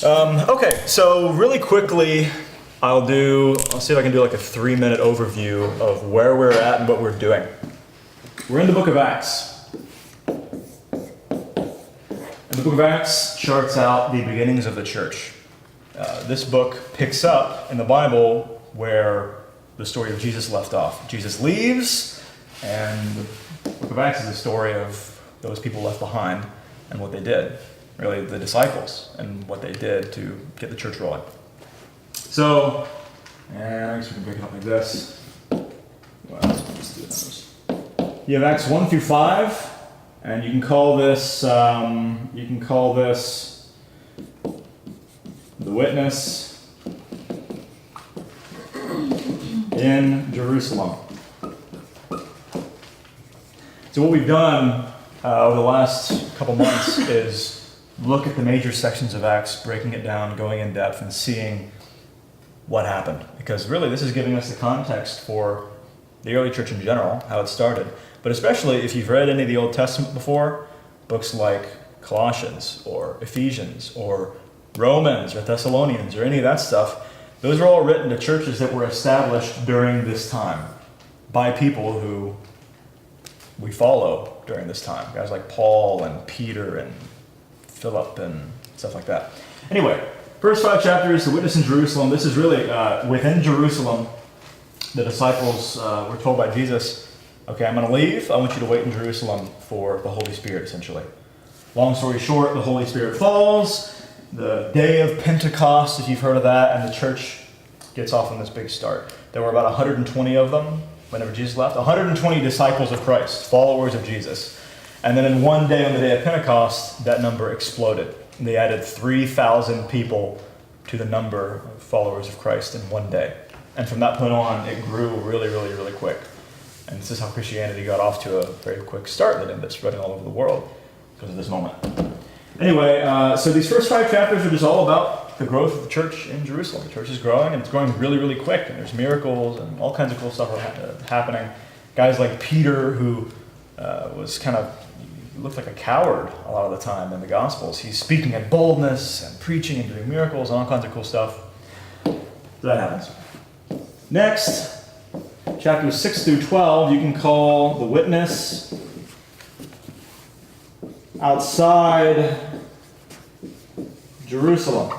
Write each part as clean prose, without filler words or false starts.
Okay, so really quickly, I'll see if I can do like a 3-minute overview of where we're at and what we're doing. We're in the book of Acts. And the book of Acts charts out the beginnings of the church. This book picks up in the Bible where the story of Jesus left off. Jesus leaves, and the book of Acts is the story of those people left behind and what they did. Really, the disciples and what they did to get the church rolling. So, and I guess we can break it up like this. Well, let's do those. You have Acts 1 through 5, and you can call this the witness in Jerusalem. So what we've done over the last couple months is look at the major sections of Acts, breaking it down, going in depth, and seeing what happened. Because really, this is giving us the context for the early church in general, how it started. But especially if you've read any of the Old Testament before, books like Colossians or Ephesians or Romans or Thessalonians or any of that stuff, those are all written to churches that were established during this time by people who we follow during this time. Guys like Paul and Peter and Philip and stuff like that. Anyway, first 5 chapters, the witness in Jerusalem. This is really within Jerusalem. The disciples were told by Jesus, okay, I'm going to leave. I want you to wait in Jerusalem for the Holy Spirit, essentially. Long story short, the Holy Spirit falls. The day of Pentecost, if you've heard of that, and the church gets off on this big start. There were about 120 of them whenever Jesus left. 120 disciples of Christ, followers of Jesus. And then in one day, on the day of Pentecost, that number exploded. They added 3,000 people to the number of followers of Christ in one day. And from that point on, it grew really, really, really quick. And this is how Christianity got off to a very quick start that ended up spreading all over the world because of this moment. Anyway, so these first 5 chapters are just all about the growth of the church in Jerusalem. The church is growing, and it's growing really, really quick. And there's miracles and all kinds of cool stuff happening. Guys like Peter, who was kind of looked like a coward a lot of the time in the Gospels. He's speaking in boldness and preaching and doing miracles and all kinds of cool stuff. So that happens. Next, chapters 6 through 12, you can call the witness outside Jerusalem.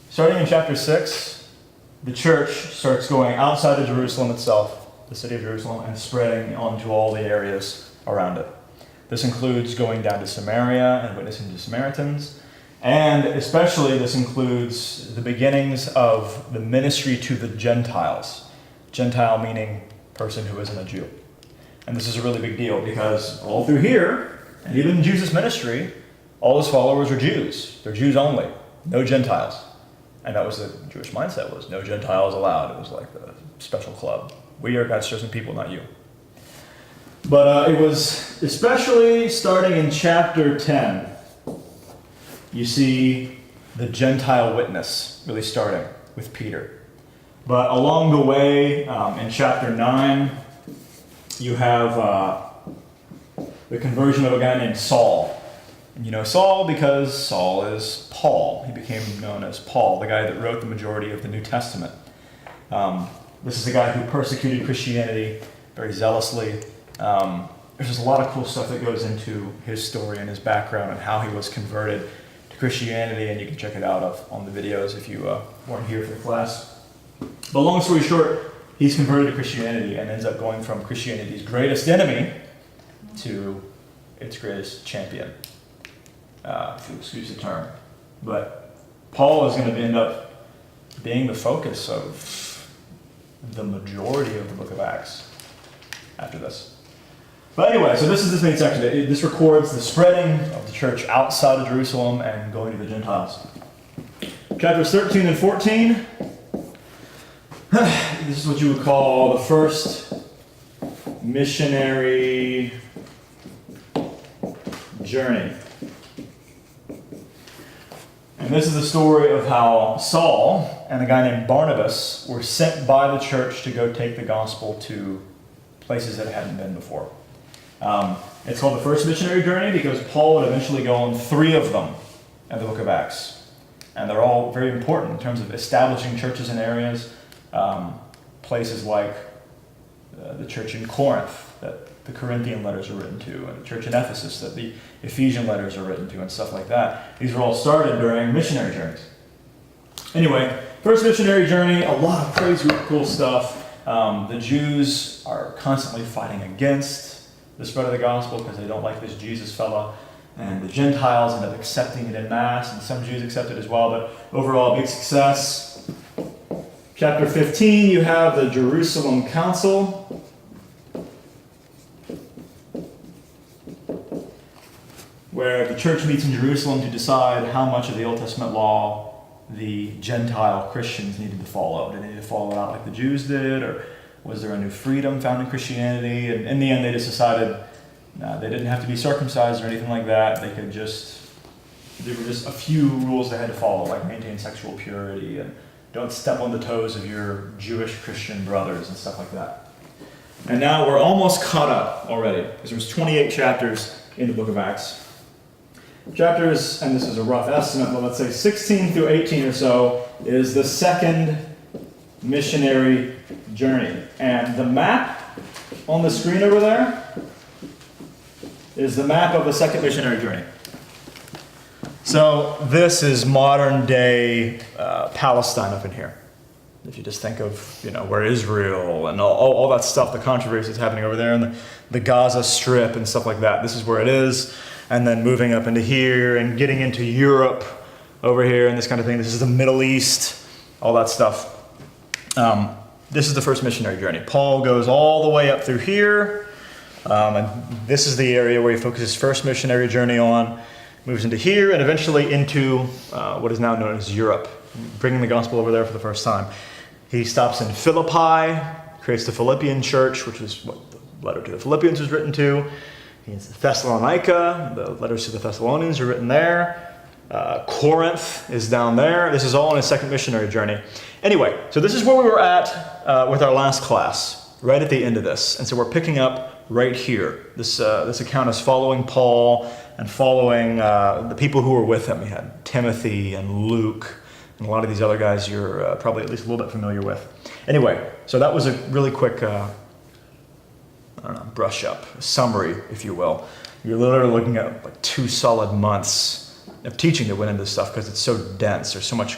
Starting in chapter 6, the church starts going outside of Jerusalem itself, the city of Jerusalem, and spreading onto all the areas around it. This includes going down to Samaria and witnessing to Samaritans, and especially this includes the beginnings of the ministry to the Gentiles. Gentile meaning person who isn't a Jew. And this is a really big deal because all through here, and even in Jesus' ministry, all his followers are Jews. They're Jews only, no Gentiles. And that was the Jewish mindset, was no Gentiles allowed. It was like the special club. We are God's chosen people, not you. But it was especially starting in chapter 10, you see the Gentile witness really starting with Peter. But along the way, in chapter 9, you have the conversion of a guy named Saul. And you know Saul because Saul is Paul. He became known as Paul, the guy that wrote the majority of the New Testament. This is a guy who persecuted Christianity very zealously. There's just a lot of cool stuff that goes into his story and his background and how he was converted to Christianity, and you can check it out on the videos if you weren't here for the class. But long story short, he's converted to Christianity and ends up going from Christianity's greatest enemy to its greatest champion, if you excuse the term. But Paul is going to end up being the focus of the majority of the book of Acts after this. But anyway, so this is this main section. This records the spreading of the church outside of Jerusalem and going to the Gentiles. Chapters 13 and 14. This is what you would call the first missionary journey. And this is the story of how Saul and a guy named Barnabas were sent by the church to go take the gospel to places that it hadn't been before. It's called the first missionary journey because Paul would eventually go on 3 of them in the book of Acts. And they're all very important in terms of establishing churches in areas, places like the church in Corinth that the Corinthian letters are written to, and the church in Ephesus that the Ephesian letters are written to, and stuff like that. These were all started during missionary journeys. Anyway, first missionary journey, a lot of crazy cool stuff. The Jews are constantly fighting against the spread of the gospel because they don't like this Jesus fella. And the Gentiles end up accepting it en masse, and some Jews accept it as well, but overall, big success. Chapter 15, you have the Jerusalem Council. Where the church meets in Jerusalem to decide how much of the Old Testament law the Gentile Christians needed to follow. Did they need to follow it out like the Jews did, or was there a new freedom found in Christianity? And in the end, they just decided they didn't have to be circumcised or anything like that. There were just a few rules they had to follow, like maintain sexual purity and don't step on the toes of your Jewish Christian brothers and stuff like that. And now we're almost caught up already, because there's 28 chapters in the book of Acts. Chapters, and this is a rough estimate, but let's say 16 through 18 or so is the second missionary journey. And the map on the screen over there is the map of the second missionary journey. So this is modern day Palestine up in here. If you just think of, where Israel and all that stuff, the controversy is happening over there, and the Gaza Strip and stuff like that. This is where it is. And then moving up into here and getting into Europe over here and this kind of thing. This is the Middle East, all that stuff. This is the first missionary journey. Paul goes all the way up through here. And this is the area where he focuses his first missionary journey on. Moves into here and eventually into what is now known as Europe, bringing the gospel over there for the first time. He stops in Philippi, creates the Philippian church, which is what the letter to the Philippians was written to. He's in Thessalonica, the letters to the Thessalonians are written there. Corinth is down there. This is all in his second missionary journey. Anyway, so this is where we were at with our last class, right at the end of this. And so we're picking up right here. This account is following Paul and following the people who were with him. He had Timothy and Luke and a lot of these other guys you're probably at least a little bit familiar with. Anyway, so that was a really quick brush up, summary, if you will. You're literally looking at like 2 solid months of teaching that went into this stuff because it's so dense. There's so much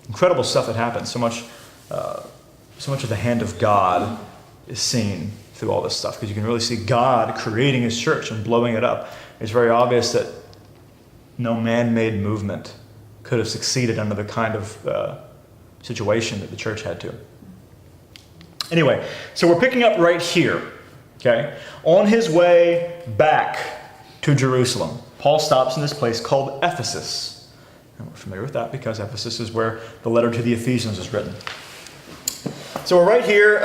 incredible stuff that happens. So much of the hand of God is seen through all this stuff because you can really see God creating his church and blowing it up. It's very obvious that no man-made movement could have succeeded under the kind of situation that the church had to. Anyway, so we're picking up right here. Okay, on his way back to Jerusalem, Paul stops in this place called Ephesus. And we're familiar with that because Ephesus is where the letter to the Ephesians is written. So we're right here.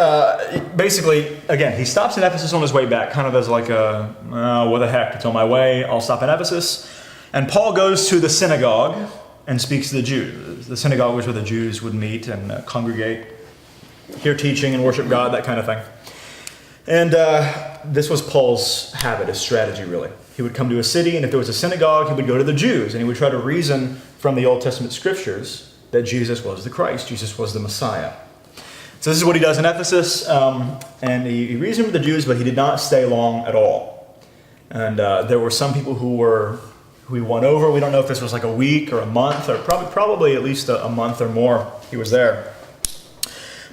Basically, again, he stops in Ephesus on his way back, kind of as like what the heck, it's on my way, I'll stop in Ephesus. And Paul goes to the synagogue and speaks to the Jews. The synagogue was where the Jews would meet and congregate, hear teaching and worship God, that kind of thing. And this was Paul's habit, his strategy, really. He would come to a city, and if there was a synagogue, he would go to the Jews, and he would try to reason from the Old Testament scriptures that Jesus was the Christ, Jesus was the Messiah. So this is what he does in Ephesus, and he reasoned with the Jews, but he did not stay long at all. And there were some people who he won over. We don't know if this was like a week or a month, or probably at least a month or more he was there.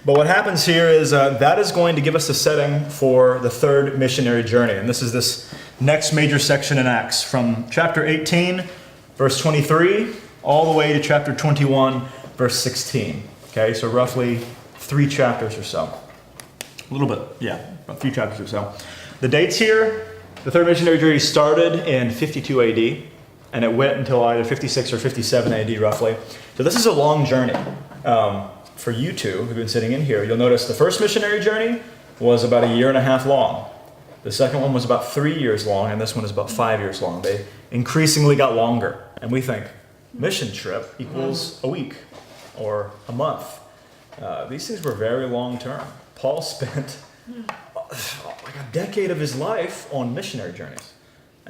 But what happens here is that is going to give us the setting for the third missionary journey. And this is this next major section in Acts from chapter 18, verse 23, all the way to chapter 21, verse 16. Okay, so roughly 3 chapters or so. A little bit, about 3 chapters or so. The dates here, the third missionary journey started in 52 AD, and it went until either 56 or 57 AD roughly. So this is a long journey. For you two who've been sitting in here, you'll notice the first missionary journey was about 1.5 years long. The second one was about 3 years long, and this one is about 5 years long. They increasingly got longer. And we think mission trip equals a week or a month. These things were very long term. Paul spent like a decade of his life on missionary journeys.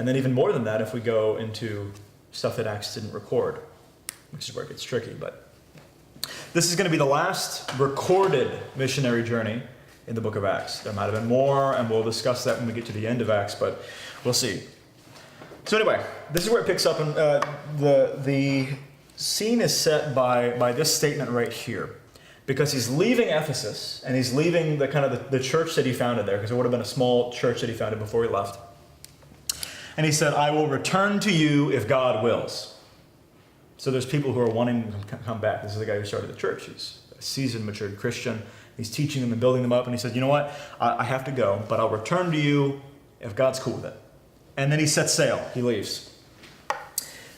And then even more than that if we go into stuff that Acts didn't record, which is where it gets tricky. But this is going to be the last recorded missionary journey in the book of Acts. There might have been more, and we'll discuss that when we get to the end of Acts, but we'll see. So anyway, this is where it picks up, and the scene is set by this statement right here. Because he's leaving Ephesus, and he's leaving the church that he founded there, because it would have been a small church that he founded before he left. And he said, I will return to you if God wills. So there's people who are wanting to come back. This is the guy who started the church. He's a seasoned, matured Christian. He's teaching them and building them up. And he said, you know what? I have to go, but I'll return to you if God's cool with it. And then he sets sail. He leaves.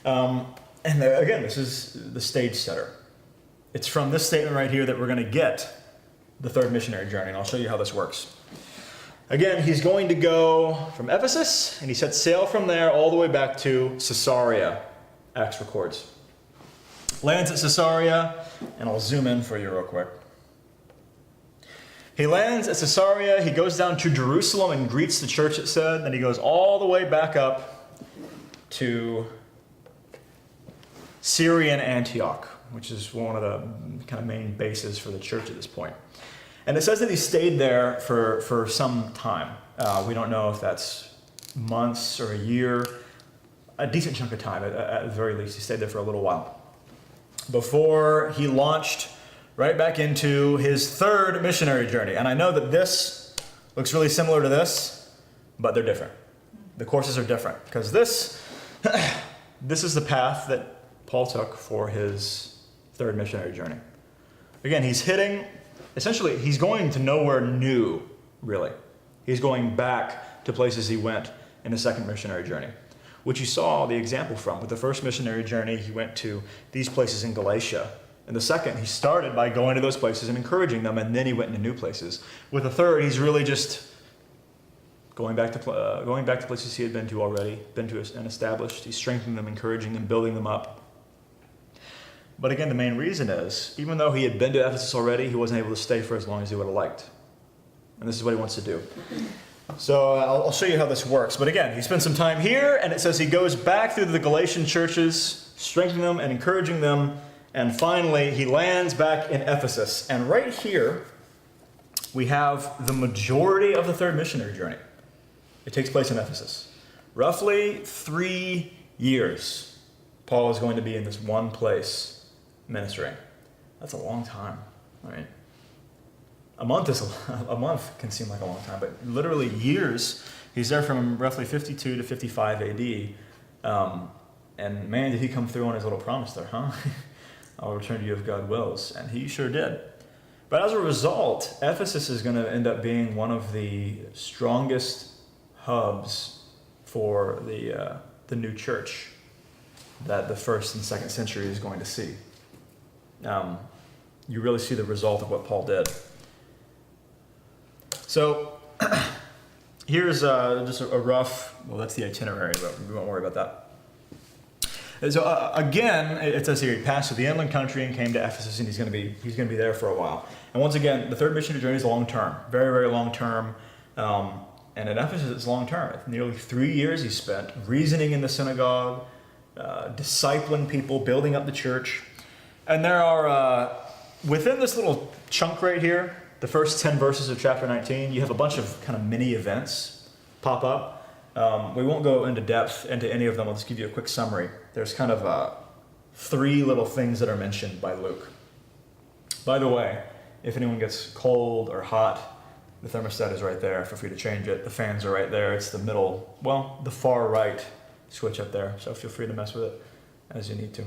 Again, this is the stage setter. It's from this statement right here that we're going to get the third missionary journey, and I'll show you how this works. Again, he's going to go from Ephesus, and he sets sail from there all the way back to Caesarea, Acts records. Lands at Caesarea, and I'll zoom in for you real quick. He lands at Caesarea, he goes down to Jerusalem and greets the church, it said, then he goes all the way back up to Syrian Antioch, which is one of the kind of main bases for the church at this point. And it says that he stayed there for some time. We don't know if that's months or a year, a decent chunk of time at the very least. He stayed there for a little while before he launched right back into his third missionary journey. And I know that this looks really similar to this, but they're different. The courses are different, because this is the path that Paul took for his third missionary journey. Again, he's going to nowhere new, really. He's going back to places he went in the second missionary journey, which you saw the example from. With the first missionary journey, he went to these places in Galatia. And the second, he started by going to those places and encouraging them, and then he went into new places. With the third, he's really just going back to places he had been to already, been to and established. He's strengthening them, encouraging them, building them up. But again, the main reason is, even though he had been to Ephesus already, he wasn't able to stay for as long as he would have liked. And this is what he wants to do. So I'll show you how this works. But again, he spends some time here, and it says he goes back through the Galatian churches, strengthening them and encouraging them, and finally he lands back in Ephesus. And right here, we have the majority of the third missionary journey. It takes place in Ephesus. Roughly 3 years, Paul is going to be in this one place ministering. That's a long time, right? A month can seem like a long time, but literally years. He's there from roughly 52 to 55 AD. And man, did he come through on his little promise there, huh? I'll return to you if God wills. And he sure did. But as a result, Ephesus is going to end up being one of the strongest hubs for the new church that the first and second century is going to see. You really see the result of what Paul did. So here's just a rough, that's the itinerary, but we won't worry about that. So again, it says here, he passed through the inland country and came to Ephesus, and he's going to be there for a while. And once again, the third missionary journey is long term, very, very long term. And in Ephesus, it's long term. Nearly 3 years he spent reasoning in the synagogue, discipling people, building up the church. And there are, within this little chunk right here, the first 10 verses of chapter 19, you have a bunch of kind of mini events pop up. We won't go into depth into any of them. I'll just give you a quick summary. There's kind of 3 little things that are mentioned by Luke. By the way, if anyone gets cold or hot, the thermostat is right there. Feel free to change it. The fans are right there. It's the middle, the far right switch up there. So feel free to mess with it as you need to.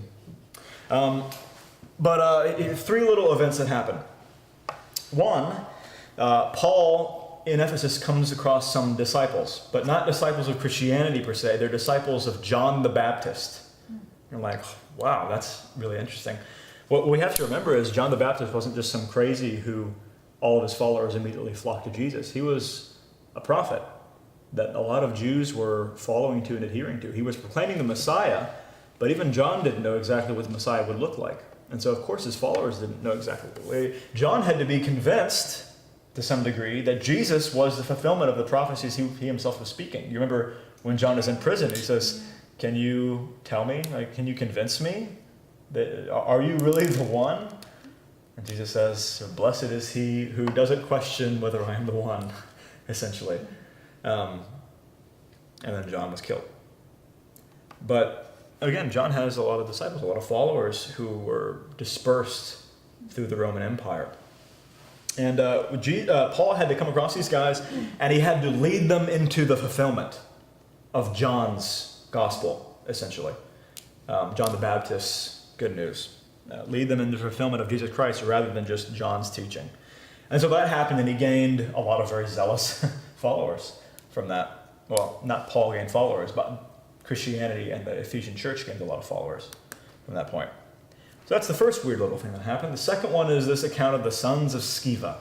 But 3 little events that happen. One, Paul in Ephesus comes across some disciples, but not disciples of Christianity per se. They're disciples of John the Baptist. You're like, wow, that's really interesting. What we have to remember is John the Baptist wasn't just some crazy who all of his followers immediately flocked to Jesus. He was a prophet that a lot of Jews were following to and adhering to. He was proclaiming the Messiah, but even John didn't know exactly what the Messiah would look like. And so, of course, his followers didn't know exactly the way. John had to be convinced, to some degree, that Jesus was the fulfillment of the prophecies he himself was speaking. You remember when John is in prison. He says, can you tell me, like, can you convince me? Are you really the one? And Jesus says, blessed is he who doesn't question whether I am the one, essentially. And then John was killed. But again, John has a lot of disciples, a lot of followers who were dispersed through the Roman Empire. And Paul had to come across these guys, and he had to lead them into the fulfillment of John's gospel, essentially. John the Baptist's good news. Lead them into the fulfillment of Jesus Christ rather than just John's teaching. And so that happened, and he gained a lot of very zealous followers from that. Well, not Paul gained followers, but Christianity and the Ephesian church gained a lot of followers from that point. So that's the first weird little thing that happened. The second one is this account of the sons of Sceva.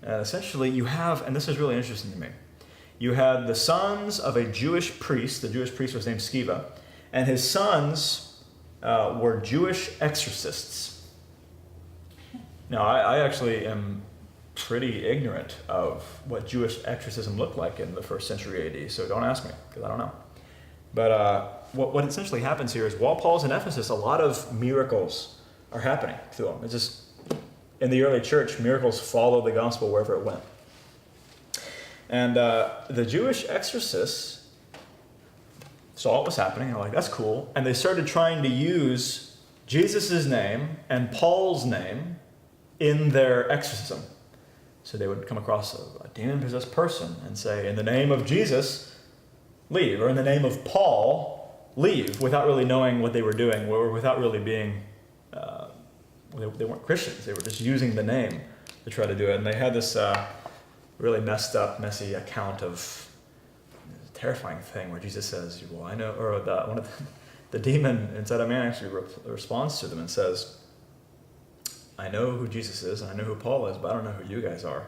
Essentially, you have, and this is really interesting to me, you had the sons of a Jewish priest. The Jewish priest was named Sceva, and his sons were Jewish exorcists. Now, I actually am pretty ignorant of what Jewish exorcism looked like in the 1st century AD, so don't ask me, because I don't know. But what essentially happens here is while Paul's in Ephesus, a lot of miracles are happening to him. It's just, in the early church, miracles followed the gospel wherever it went. And the Jewish exorcists saw what was happening, and were like, that's cool. And they started trying to use Jesus' name and Paul's name in their exorcism. So they would come across a demon-possessed person and say, in the name of Jesus, leave, or in the name of Paul, leave, without really knowing what they were doing, or without really being, they weren't Christians. They were just using the name to try to do it. And they had this really messed up, messy account of a terrifying thing where Jesus says, well, I know, or one of the demon inside a man actually responds to them and says, I know who Jesus is, and I know who Paul is, but I don't know who you guys are.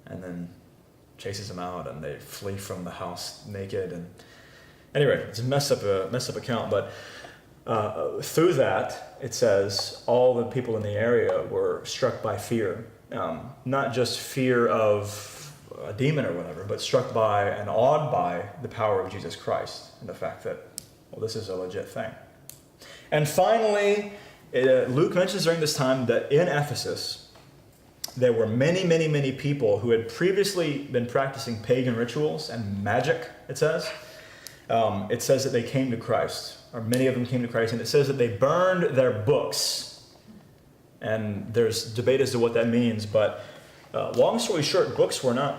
And then chases them out, and they flee from the house naked. And anyway, it's a messed up account. But through that, it says all the people in the area were struck by fear, not just fear of a demon or whatever, but struck by and awed by the power of Jesus Christ and the fact that, well, this is a legit thing. And finally, Luke mentions during this time that in Ephesus, there were many, many, many people who had previously been practicing pagan rituals and magic, it says. It says that they came to Christ, or many of them came to Christ, and it says that they burned their books. And there's debate as to what that means, but long story short, books weren't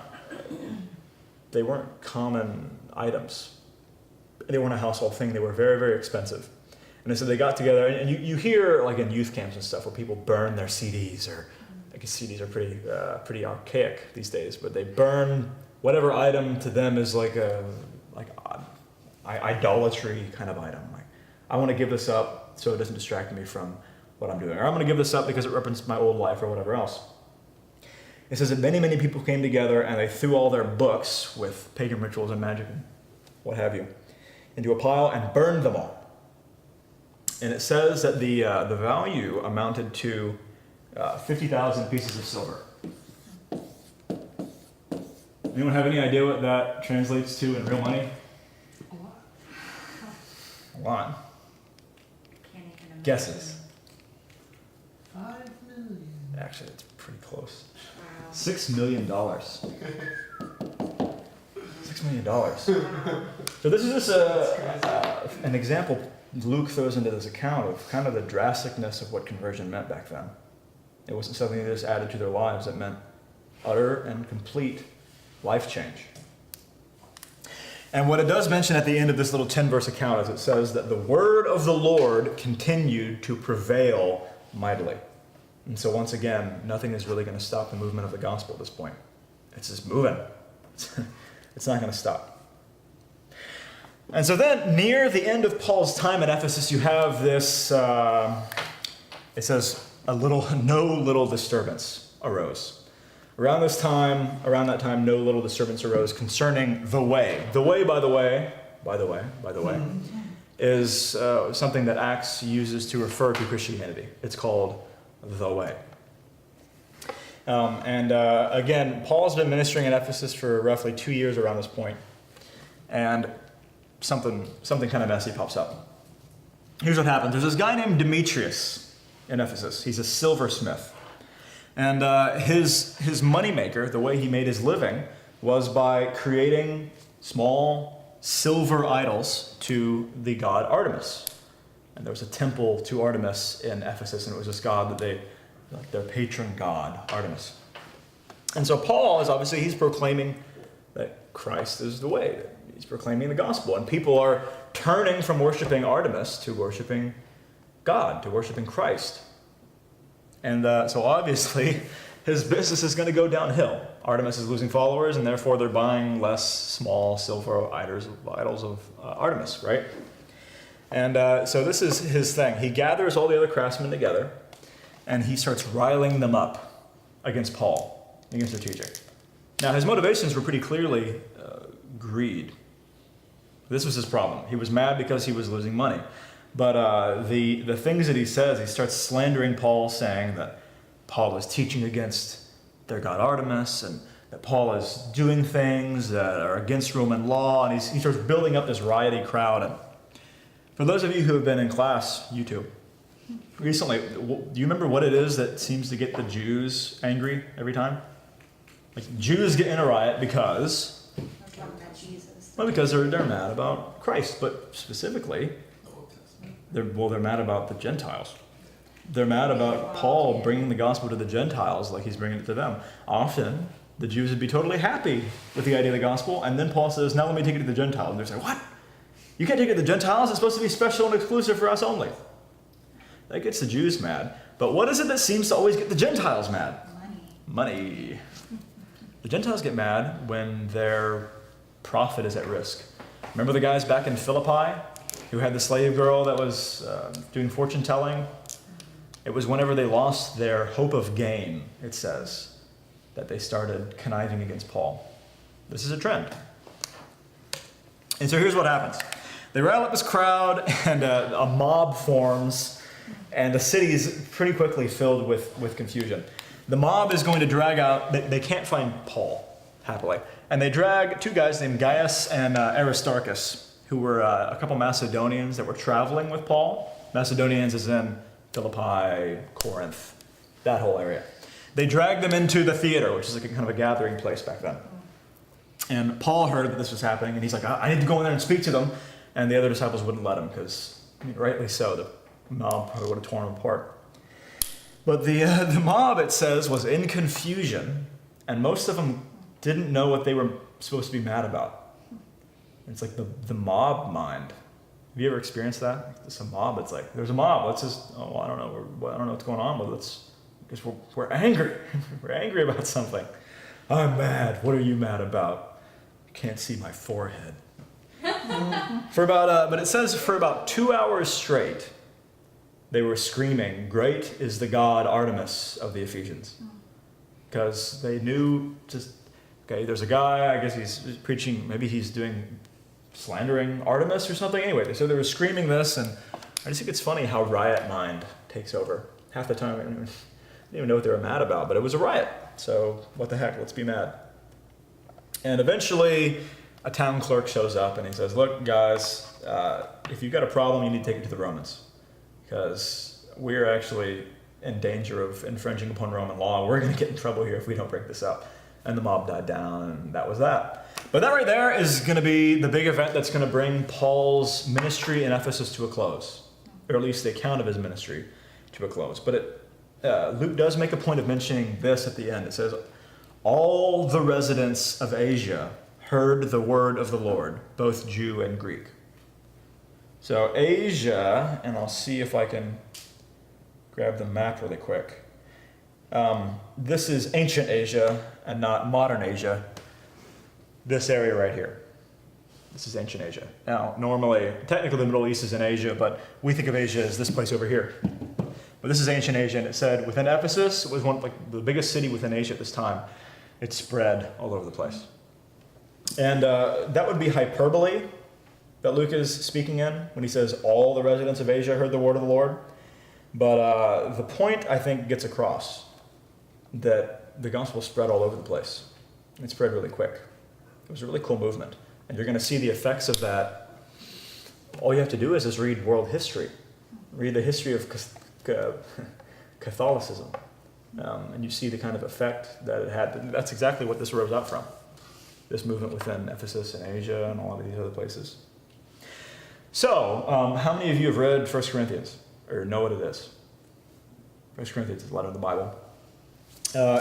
common items. They weren't a household thing. They were very, very expensive. And so they got together, and you hear, like in youth camps and stuff, where people burn their CDs, or I guess CDs are pretty archaic these days, but they burn whatever item to them is like idolatry kind of item. Like, I want to give this up so it doesn't distract me from what I'm doing, or I'm going to give this up because it represents my old life or whatever else. It says that many, many people came together and they threw all their books with pagan rituals and magic and what have you into a pile and burned them all. And it says that the value amounted to 50,000 pieces of silver. Anyone have any idea what that translates to in real money? A lot. A lot. Can't even imagine. Guesses. 5 million. Actually, it's pretty close. Wow. $6 million. $6 million. So this is just an example Luke throws into this account of kind of the drasticness of what conversion meant back then. It wasn't something that just added to their lives. It meant utter and complete life change. And what it does mention at the end of this little 10-verse account is it says that the word of the Lord continued to prevail mightily. And so once again, nothing is really going to stop the movement of the gospel at this point. It's just moving. It's not going to stop. And so then, near the end of Paul's time at Ephesus, you have this, it says, no little disturbance arose. Around that time, no little disturbance arose concerning the way. The way, by the way, is something that Acts uses to refer to Christianity. It's called the way. Again, Paul's been ministering in Ephesus for roughly 2 years around this point. and something kind of messy pops up. Here's what happens. There's this guy named Demetrius in Ephesus. He's a silversmith. And his moneymaker, the way he made his living, was by creating small silver idols to the god Artemis. And there was a temple to Artemis in Ephesus, and it was this god that their patron god, Artemis. And so Paul is obviously, he's proclaiming that Christ is the way. He's proclaiming the gospel. And people are turning from worshiping Artemis to worshiping God, to worshiping Christ. And so obviously, his business is going to go downhill. Artemis is losing followers, and therefore they're buying less small silver idols of Artemis, right? And so this is his thing. He gathers all the other craftsmen together, and he starts riling them up against Paul, against their teaching. Now, his motivations were pretty clearly greed. This was his problem. He was mad because he was losing money. But the things that he says, he starts slandering Paul, saying that Paul is teaching against their god Artemis, and that Paul is doing things that are against Roman law, and he starts building up this rioty crowd. And for those of you who have been in class, you too, recently, do you remember what it is that seems to get the Jews angry every time? Like, Jews get in a riot because... Well, because they're mad about Christ, but specifically, they're mad about the Gentiles. They're mad about Paul bringing the gospel to the Gentiles like he's bringing it to them. Often, the Jews would be totally happy with the idea of the gospel, and then Paul says, now let me take it to the Gentiles. And they're saying, what? You can't take it to the Gentiles? It's supposed to be special and exclusive for us only. That gets the Jews mad. But what is it that seems to always get the Gentiles mad? Money. The Gentiles get mad when their profit is at risk. Remember the guys back in Philippi who had the slave girl that was doing fortune telling? It was whenever they lost their hope of gain, it says, that they started conniving against Paul. This is a trend. And so here's what happens. They rile up this crowd, and a mob forms, and the city is pretty quickly filled with confusion. The mob is going to drag out, they can't find Paul, happily. And they drag two guys named Gaius and Aristarchus, who were a couple Macedonians that were traveling with Paul. Macedonians is in Philippi, Corinth, that whole area. They dragged them into the theater, which is like a kind of a gathering place back then. And Paul heard that this was happening, and he's like, I need to go in there and speak to them. And the other disciples wouldn't let him, because, rightly so, the mob probably would have torn him apart. But the mob, it says, was in confusion, and most of them didn't know what they were supposed to be mad about. It's like the mob mind. Have you ever experienced that? It's a mob. It's like, there's a mob. Let's just, I don't know. I don't know what's going on with it. Because we're angry. We're angry about something. I'm mad. What are you mad about? You can't see my forehead. But it says for about 2 hours straight, they were screaming, "Great is the god Artemis of the Ephesians." Because they knew okay, there's a guy, I guess he's preaching, maybe he's slandering Artemis or something. Anyway, so they were screaming this, and I just think it's funny how riot mind takes over. Half the time, I didn't even know what they were mad about, but it was a riot. So what the heck, let's be mad. And eventually, a town clerk shows up, and he says, look, guys, if you've got a problem, you need to take it to the Romans, because we're actually in danger of infringing upon Roman law. We're going to get in trouble here if we don't break this up. And the mob died down, and that was that. But that right there is going to be the big event that's going to bring Paul's ministry in Ephesus to a close, or at least the account of his ministry to a close. But Luke does make a point of mentioning this at the end. It says, all the residents of Asia heard the word of the Lord, both Jew and Greek. So Asia, and I'll see if I can grab the map really quick. This is ancient Asia and not modern Asia. This area right here. This is ancient Asia. Now, normally, technically the Middle East is in Asia, but we think of Asia as this place over here. But this is ancient Asia, and it said within Ephesus, it was the biggest city within Asia at this time. It spread all over the place. And that would be hyperbole that Luke is speaking in when he says all the residents of Asia heard the word of the Lord. But the point, I think, gets across that the gospel spread all over the place. It spread really quick. It was a really cool movement. And you're going to see the effects of that. All you have to do is just read world history. Read the history of Catholicism. And you see the kind of effect that it had. That's exactly what this rose up from. This movement within Ephesus and Asia and all of these other places. So, how many of you have read 1 Corinthians? Or know what it is? 1 Corinthians is a letter of the Bible.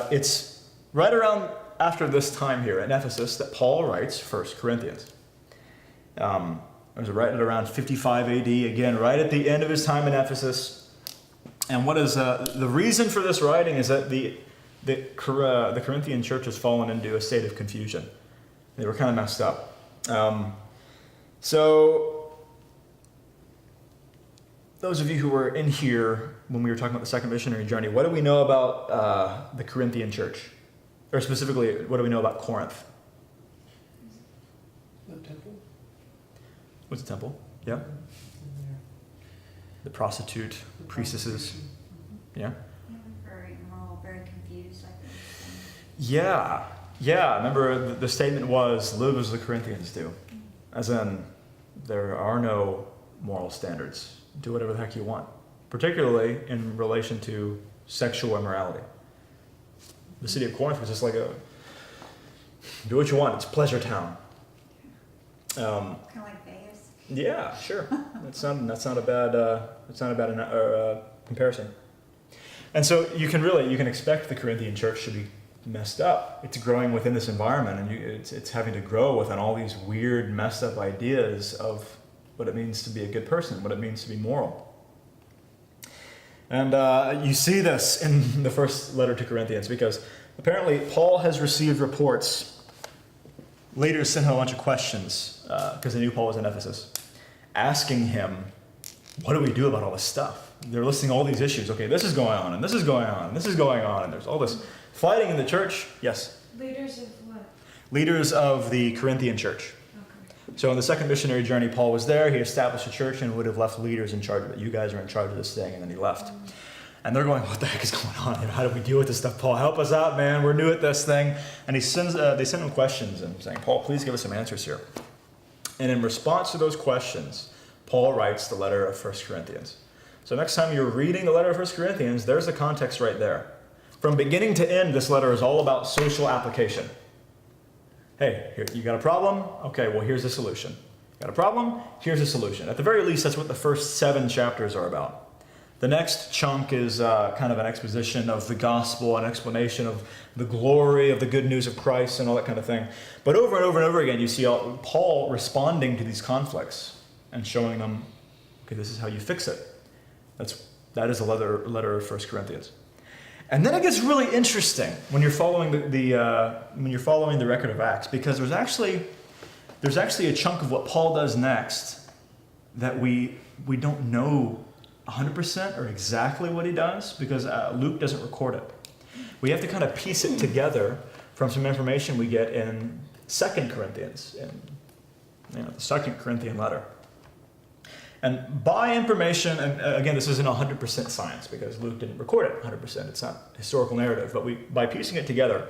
It's right around after this time here in Ephesus that Paul writes 1 Corinthians. It was right at around 55 AD, again, right at the end of his time in Ephesus. And what is the reason for this writing is that the Corinthian church has fallen into a state of confusion. They were kind of messed up. So, those of you who were in here when we were talking about the second missionary journey, what do we know about the Corinthian church? Or specifically, what do we know about Corinth? The temple? What's a temple? Yeah. The prostitute, priestesses. Yeah. Very immoral, very confused, I think. Yeah. Yeah. Remember, the statement was, live as the Corinthians do. As in, there are no moral standards. Do whatever the heck you want. Particularly in relation to sexual immorality. The city of Corinth was just like do what you want. It's pleasure town. Kind of like Vegas. Yeah, sure. That's not a bad comparison. And so you can expect the Corinthian church to be messed up. It's growing within this environment, and it's having to grow within all these weird, messed up ideas of what it means to be a good person, what it means to be moral. And you see this in the first letter to Corinthians, because apparently Paul has received reports. Leaders sent him a bunch of questions, because they knew Paul was in Ephesus, asking him, what do we do about all this stuff? They're listing all these issues. Okay, this is going on, and this is going on, and this is going on, and there's all this fighting in the church. Yes? Leaders of what? Leaders of the Corinthian church. Okay. So in the second missionary journey, Paul was there. He established a church and would have left leaders in charge of it. You guys are in charge of this thing, and then he left. And they're going, what the heck is going on? How do we deal with this stuff? Paul, help us out, man. We're new at this thing. And they send him questions and saying, Paul, please give us some answers here. And in response to those questions, Paul writes the letter of 1 Corinthians. So next time you're reading the letter of 1 Corinthians, there's the context right there. From beginning to end, this letter is all about social application. Hey, here, you got a problem? Okay, well, here's the solution. Got a problem? Here's the solution. At the very least, that's what the first 7 chapters are about. The next chunk is kind of an exposition of the gospel, an explanation of the glory of the good news of Christ and all that kind of thing. But over and over and over again, you see Paul responding to these conflicts and showing them, okay, this is how you fix it. That is a letter of 1 Corinthians. And then it gets really interesting when you're following the record of Acts, because there's actually a chunk of what Paul does next that we don't know 100% or exactly what he does, because Luke doesn't record it. We have to kind of piece it together from some information we get in 2 Corinthians, in the 2 Corinthian letter. And by information, and again, this isn't 100% science because Luke didn't record it 100%. It's not historical narrative, but by piecing it together,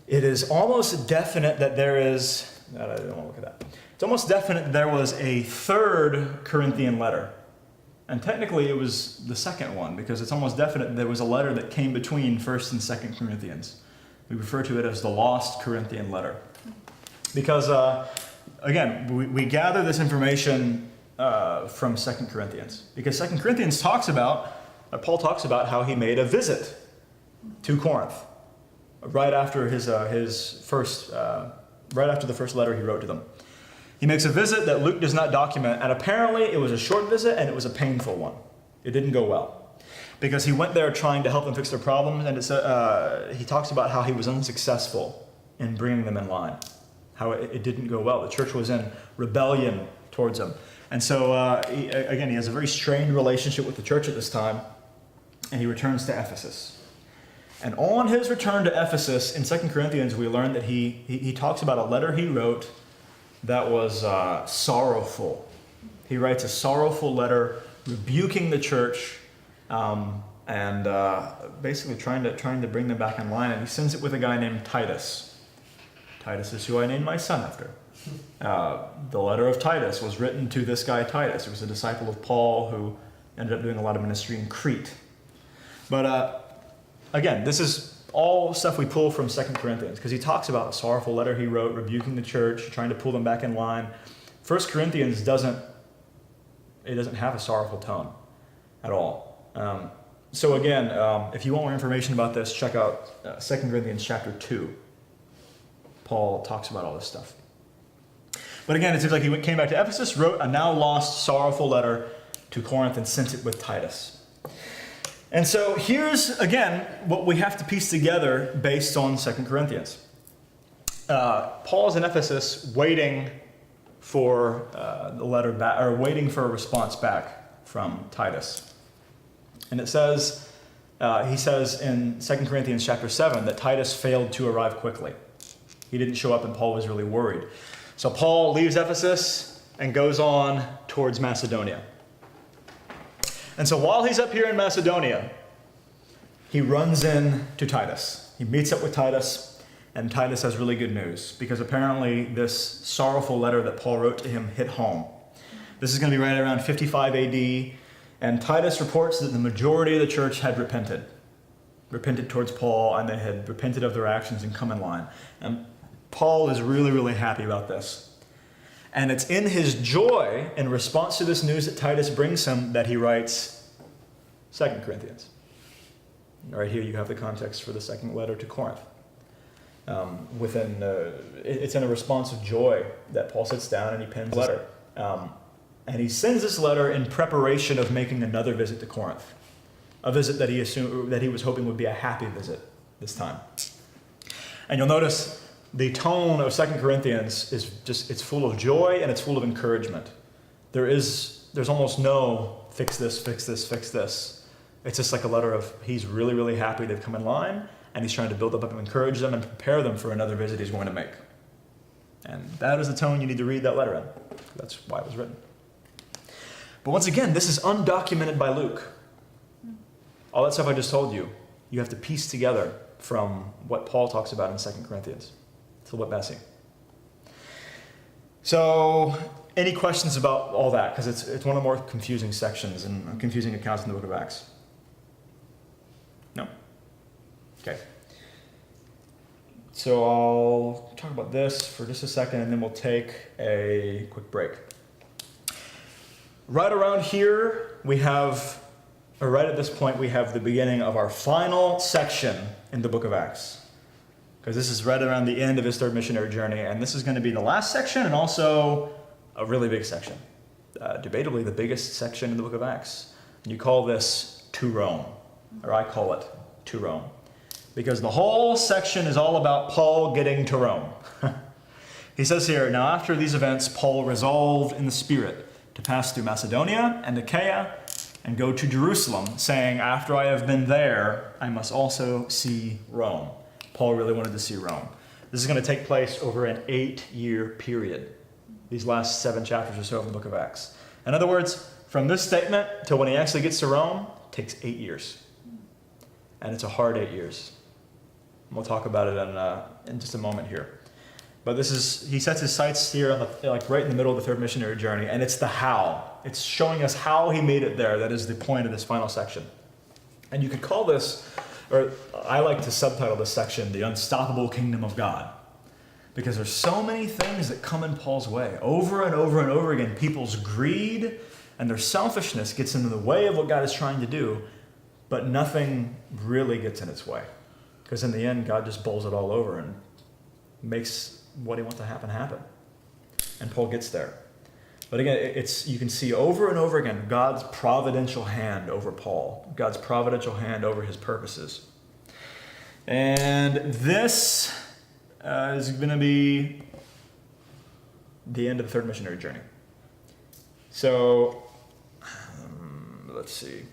it is almost definite that there is. I don't want to look at that. It's almost definite there was a third Corinthian letter. And technically it was the second one, because it's almost definite there was a letter that came between 1st and 2nd Corinthians. We refer to it as the lost Corinthian letter. Because, again, we gather this information from 2 Corinthians. Because 2 Corinthians Paul talks about how he made a visit to Corinth right after right after the first letter he wrote to them. He makes a visit that Luke does not document, and apparently it was a short visit and it was a painful one. It didn't go well. Because he went there trying to help them fix their problems, and he talks about how he was unsuccessful in bringing them in line, how it didn't go well. The church was in rebellion towards him. And so, he has a very strained relationship with the church at this time, and he returns to Ephesus. And on his return to Ephesus, in 2 Corinthians, we learn that he talks about a letter he wrote that was sorrowful. He writes a sorrowful letter rebuking the church and basically trying to bring them back in line. And he sends it with a guy named Titus. Titus is who I named my son after. The letter of Titus was written to this guy Titus. He was a disciple of Paul who ended up doing a lot of ministry in Crete. But again, this is all stuff we pull from 2 Corinthians, because he talks about a sorrowful letter he wrote, rebuking the church, trying to pull them back in line. 1 Corinthians doesn't have a sorrowful tone at all. So again, if you want more information about this, check out 2 Corinthians chapter 2. Paul talks about all this stuff. But again, it seems like he came back to Ephesus, wrote a now lost, sorrowful letter to Corinth, and sent it with Titus. And so here's, again, what we have to piece together based on 2 Corinthians. Paul's in Ephesus waiting for the letter back, or waiting for a response back from Titus. And it says, he says in 2 Corinthians chapter 7 that Titus failed to arrive quickly. He didn't show up and Paul was really worried. So Paul leaves Ephesus and goes on towards Macedonia. And so while he's up here in Macedonia, he runs into Titus. He meets up with Titus, and Titus has really good news, because apparently this sorrowful letter that Paul wrote to him hit home. This is going to be right around 55 AD, and Titus reports that the majority of the church had repented towards Paul, and they had repented of their actions and come in line. And Paul is really, really happy about this. And it's in his joy, in response to this news that Titus brings him, that he writes 2 Corinthians. Right here you have the context for the second letter to Corinth. It's in a response of joy that Paul sits down and he pens a letter. And he sends this letter in preparation of making another visit to Corinth. A visit that he was hoping would be a happy visit this time. And you'll notice the tone of 2 Corinthians is just, it's full of joy and it's full of encouragement. There's almost no fix this, fix this, fix this. It's just like a letter of, he's really, really happy they've come in line, and he's trying to build up and encourage them and prepare them for another visit he's going to make. And that is the tone you need to read that letter in. That's why it was written. But once again, this is undocumented by Luke. All that stuff I just told you, you have to piece together from what Paul talks about in 2 Corinthians. It's a little bit messy. So, any questions about all that? Because it's one of the more confusing sections and confusing accounts in the book of Acts. No? Okay. So I'll talk about this for just a second, and then we'll take a quick break. Right around here, right at this point, we have the beginning of our final section in the book of Acts. Because this is right around the end of his third missionary journey, and this is going to be the last section and also a really big section. Debatably the biggest section in the book of Acts. And you call this To Rome, or I call it To Rome. Because the whole section is all about Paul getting to Rome. He says here, now after these events, Paul resolved in the Spirit to pass through Macedonia and Achaia and go to Jerusalem, saying, after I have been there, I must also see Rome. Paul really wanted to see Rome. This is going to take place over an 8-year period. These last 7 chapters or so of the book of Acts. In other words, from this statement to when he actually gets to Rome, takes 8 years. And it's a hard 8 years. And we'll talk about it in just a moment here. But he sets his sights here on right in the middle of the third missionary journey, and it's the how. It's showing us how he made it there. That is the point of this final section. And you could call this, or I like to subtitle this section, The Unstoppable Kingdom of God. Because there's so many things that come in Paul's way. Over and over and over again, people's greed and their selfishness gets in the way of what God is trying to do, but nothing really gets in its way. Because in the end, God just bowls it all over and makes what he wants to happen. And Paul gets there. But again, you can see over and over again God's providential hand over Paul. God's providential hand over his purposes. And this is going to be the end of the third missionary journey. So, let's see.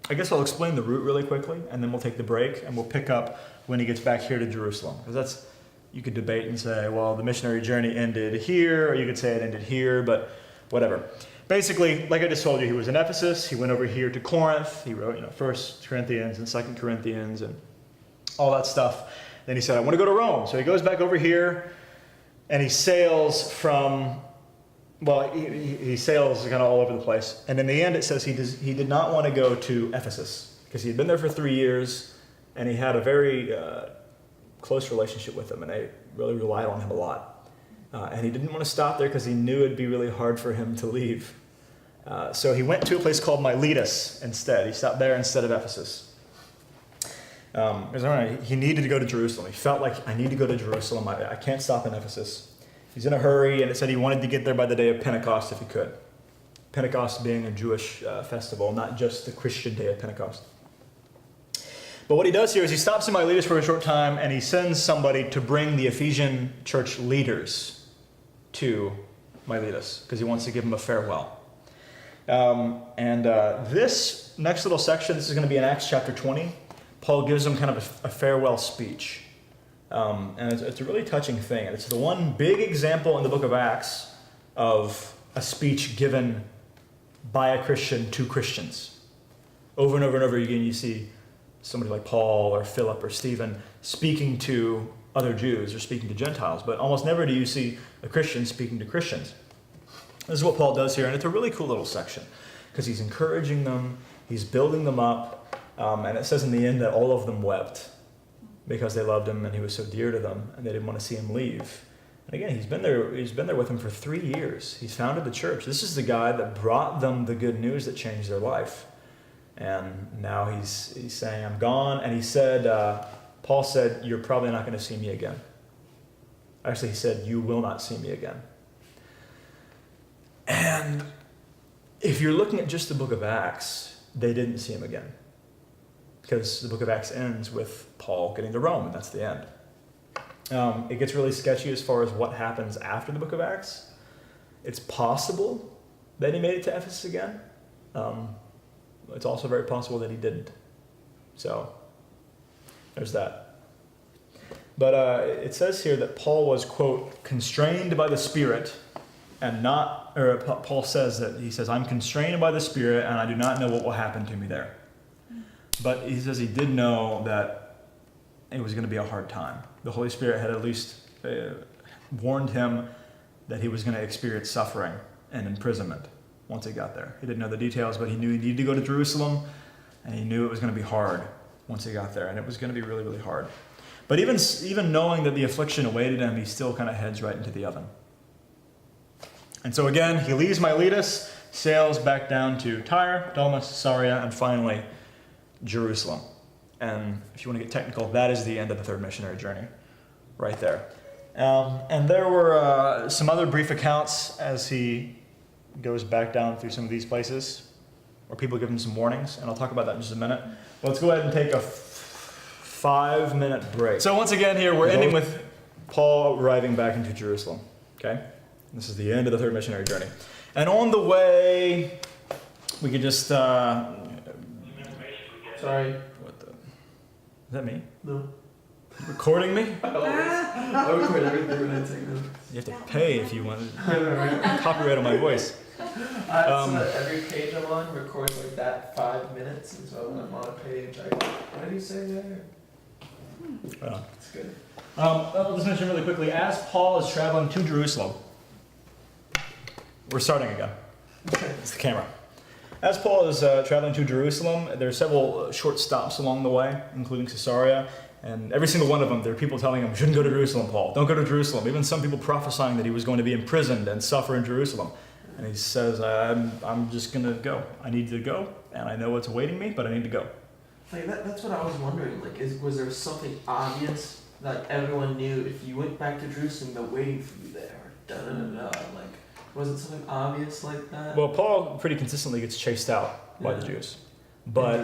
I guess I'll explain the route really quickly, and then we'll take the break, and we'll pick up when he gets back here to Jerusalem. Because you could debate and say, well, the missionary journey ended here, or you could say it ended here, but whatever. Basically, like I just told you, he was in Ephesus. He went over here to Corinth. He wrote, 1 Corinthians and 2 Corinthians and all that stuff. Then he said, I want to go to Rome. So he goes back over here and he sails from, well, he sails kind of all over the place. And in the end, it says he did not want to go to Ephesus because he had been there for 3 years and he had a very close relationship with them and they really relied on him a lot. And he didn't want to stop there because he knew it'd be really hard for him to leave. So he went to a place called Miletus instead. He stopped there instead of Ephesus. Because he needed to go to Jerusalem. He felt like, I need to go to Jerusalem. I can't stop in Ephesus. He's in a hurry, and it said he wanted to get there by the day of Pentecost if he could. Pentecost being a Jewish festival, not just the Christian day of Pentecost. But what he does here is he stops in Miletus for a short time, and he sends somebody to bring the Ephesian church leaders to Miletus, because he wants to give them a farewell. This next little section, this is going to be in Acts chapter 20. Paul gives them kind of a farewell speech. And it's a really touching thing. And it's the one big example in the book of Acts of a speech given by a Christian to Christians. Over and over and over again, you see somebody like Paul or Philip or Stephen speaking to other Jews or speaking to Gentiles. But almost never do you see a Christian speaking to Christians. This is what Paul does here. And it's a really cool little section because he's encouraging them. He's building them up. And it says in the end that all of them wept because they loved him and he was so dear to them and they didn't want to see him leave. And again, he's been there with them for 3 years. He's founded the church. This is the guy that brought them the good news that changed their life. And now he's saying, I'm gone. And he said, Paul said, you're probably not going to see me again. Actually, he said, you will not see me again. And if you're looking at just the book of Acts, they didn't see him again. Because the book of Acts ends with Paul getting to Rome, and that's the end. It gets really sketchy as far as what happens after the book of Acts. It's possible that he made it to Ephesus again. It's also very possible that he didn't. So, there's that. But it says here that Paul was, quote, constrained by the Spirit, and not, or Paul says that, he says, I'm constrained by the Spirit, and I do not know what will happen to me there. But he says he did know that it was going to be a hard time. The Holy Spirit had at least warned him that he was going to experience suffering and imprisonment once he got there. He didn't know the details, but he knew he needed to go to Jerusalem, and he knew it was going to be hard once he got there, and it was going to be really, really hard. But even knowing that the affliction awaited him, he still kind of heads right into the oven. And so again, he leaves Miletus, sails back down to Tyre, Dalmas, Caesarea, and finally Jerusalem. And if you want to get technical, that is the end of the third missionary journey, right there. And there were some other brief accounts as he goes back down through some of these places, where people give him some warnings, and I'll talk about that in just a minute. But let's go ahead and take a 5-minute break. So once again here, we're ending with Paul arriving back into Jerusalem, okay? This is the end of the third missionary journey. And on the way, we could just... Sorry. What the? Is that me? No. Recording me? I record everything when I take notes. You have to pay if you want copyright on my voice. So that every page I'm on records like that 5 minutes, and so when I'm on a page, what did you say there? It's good. I'll just mention really quickly, as Paul is traveling to Jerusalem, we're starting again. It's the camera. As Paul is traveling to Jerusalem, there are several short stops along the way, including Caesarea, and every single one of them, there are people telling him, you shouldn't go to Jerusalem, Paul. Don't go to Jerusalem. Even some people prophesying that he was going to be imprisoned and suffer in Jerusalem. And he says, I'm just going to go. I need to go, and I know what's awaiting me, but I need to go. Like that's what I was wondering. Like, was there something obvious that everyone knew if you went back to Jerusalem, they're waiting for you there? Da da da da. Like, was it something obvious like that? Well, Paul pretty consistently gets chased out by the Jews, but I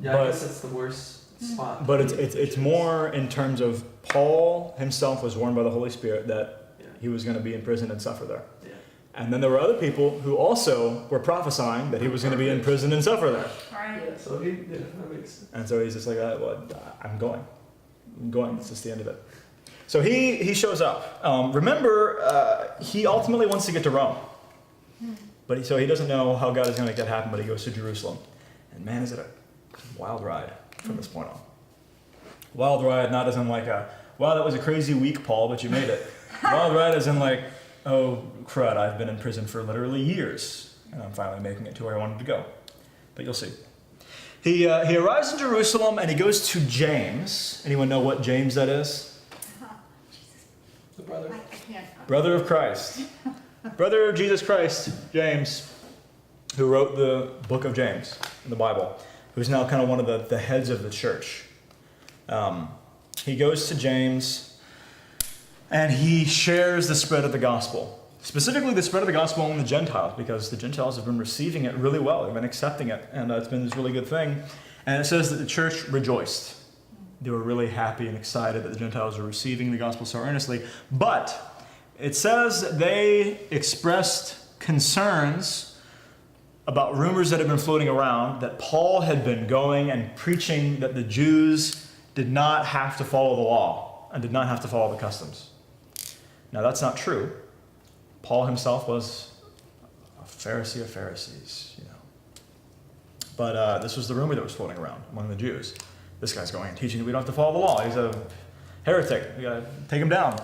guess that's the worst spot. But it's more in terms of Paul himself was warned by the Holy Spirit that he was going to be in prison and suffer there. Yeah. And then there were other people who also were prophesying that he was going to be in prison and suffer there. Right. Yeah. So that makes sense. And so he's just like, well, I'm going. It's just the end of it. So he shows up. Remember, he ultimately wants to get to Rome. But so he doesn't know how God is going to make that happen, but he goes to Jerusalem. And man, is it a wild ride from this point on. Wild ride, not as in like a wow, that was a crazy week, Paul, but you made it. Wild ride as in like, oh, crud, I've been in prison for literally years, and I'm finally making it to where I wanted to go. But you'll see. He arrives in Jerusalem, and he goes to James. Anyone know what James that is? The brother. I can't. Brother of Christ. Brother of Jesus Christ, James, who wrote the book of James in the Bible, who's now kind of one of the heads of the church. He goes to James, and he shares the spread of the gospel. Specifically the spread of the gospel among the Gentiles, because the Gentiles have been receiving it really well. They've been accepting it, and it's been this really good thing. And it says that the church rejoiced. They were really happy and excited that the Gentiles were receiving the gospel so earnestly. But it says that they expressed concerns about rumors that had been floating around that Paul had been going and preaching that the Jews did not have to follow the law and did not have to follow the customs. Now that's not true. Paul himself was a Pharisee of Pharisees, you know. But this was the rumor that was floating around among the Jews. This guy's going and teaching that we don't have to follow the law. He's a heretic. We gotta take him down. It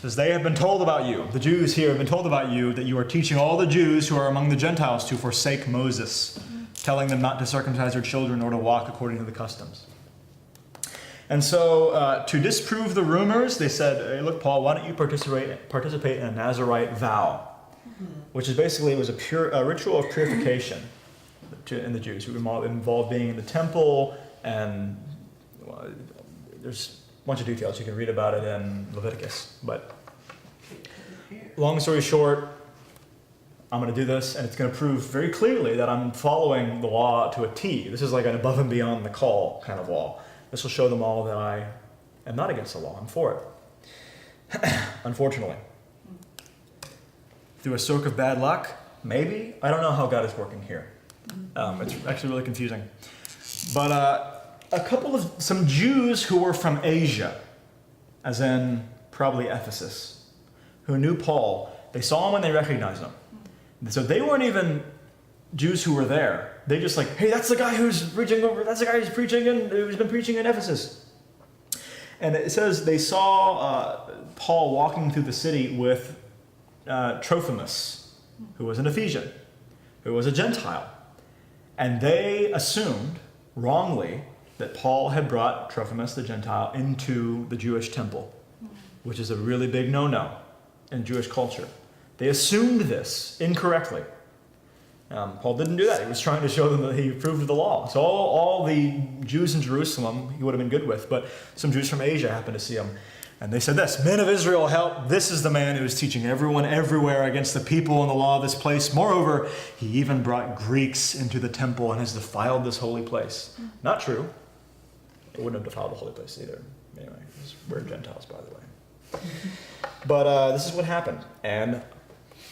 says, they have been told about you. The Jews here have been told about you that you are teaching all the Jews who are among the Gentiles to forsake Moses, telling them not to circumcise their children or to walk according to the customs. And so to disprove the rumors, they said, hey, look, Paul, why don't you participate in a Nazirite vow, which is basically, it was a ritual of purification in the Jews, who involved being in the temple, and well, there's a bunch of details. You can read about it in Leviticus. But long story short, I'm going to do this, and it's going to prove very clearly that I'm following the law to a T. This is like an above and beyond the call kind of law. This will show them all that I am not against the law. I'm for it. Unfortunately. Through a stroke of bad luck? Maybe? I don't know how God is working here. It's actually really confusing. But some Jews who were from Asia, as in probably Ephesus, who knew Paul, they saw him and they recognized him. So they weren't even Jews who were there. They just like, hey, that's the guy who's preaching over, that's the guy who's preaching and who's been preaching in Ephesus. And it says they saw Paul walking through the city with Trophimus, who was an Ephesian, who was a Gentile. And they assumed, wrongly, that Paul had brought Trophimus, the Gentile, into the Jewish temple, which is a really big no-no in Jewish culture. They assumed this incorrectly. Paul didn't do that. He was trying to show them that he approved of the law. So all the Jews in Jerusalem he would have been good with, but some Jews from Asia happened to see him. And they said this, men of Israel, help. This is the man who is teaching everyone everywhere against the people and the law of this place. Moreover, he even brought Greeks into the temple and has defiled this holy place. Not true. It wouldn't have defiled the holy place either. Anyway, we're Gentiles, by the way. But this is what happened. And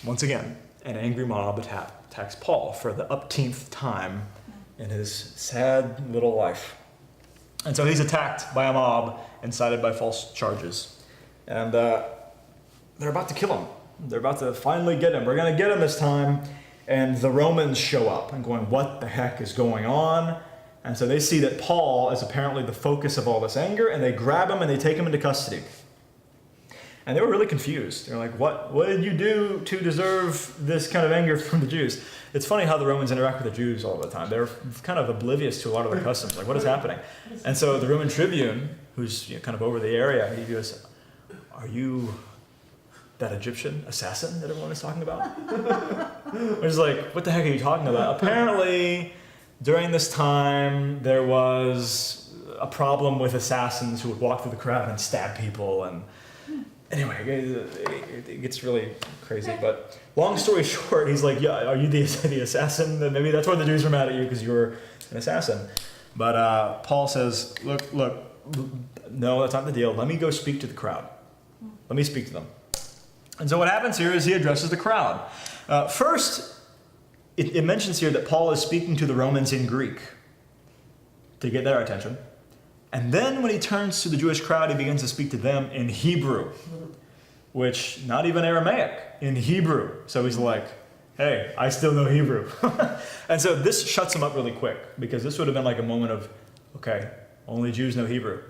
once again, an angry mob attacks Paul for the upteenth time in his sad little life. And so he's attacked by a mob and cited by false charges. And they're about to kill him. They're about to finally get him. We're going to get him this time. And the Romans show up and going, what the heck is going on? And so they see that Paul is apparently the focus of all this anger, and they grab him and they take him into custody. And they were really confused. They're like, what did you do to deserve this kind of anger from the Jews? It's funny how the Romans interact with the Jews all the time. They're kind of oblivious to a lot of their customs. Like, what is happening? And so the Roman tribune, who's kind of over the area, he goes, are you that Egyptian assassin that everyone is talking about? I was like, what the heck are you talking about? Apparently, during this time, there was a problem with assassins who would walk through the crowd and stab people. And anyway, it gets really crazy. But long story short, he's like, yeah, are you the assassin? Then maybe that's why the Jews were mad at you, because you were an assassin. But Paul says, look, no, that's not the deal. Let me go speak to the crowd. Let me speak to them. And so what happens here is he addresses the crowd. First, it mentions here that Paul is speaking to the Romans in Greek to get their attention. And then when he turns to the Jewish crowd, he begins to speak to them in Hebrew, which, not even Aramaic, in Hebrew. So he's like, hey, I still know Hebrew. And so this shuts him up really quick, because this would have been like a moment of, okay, only Jews know Hebrew.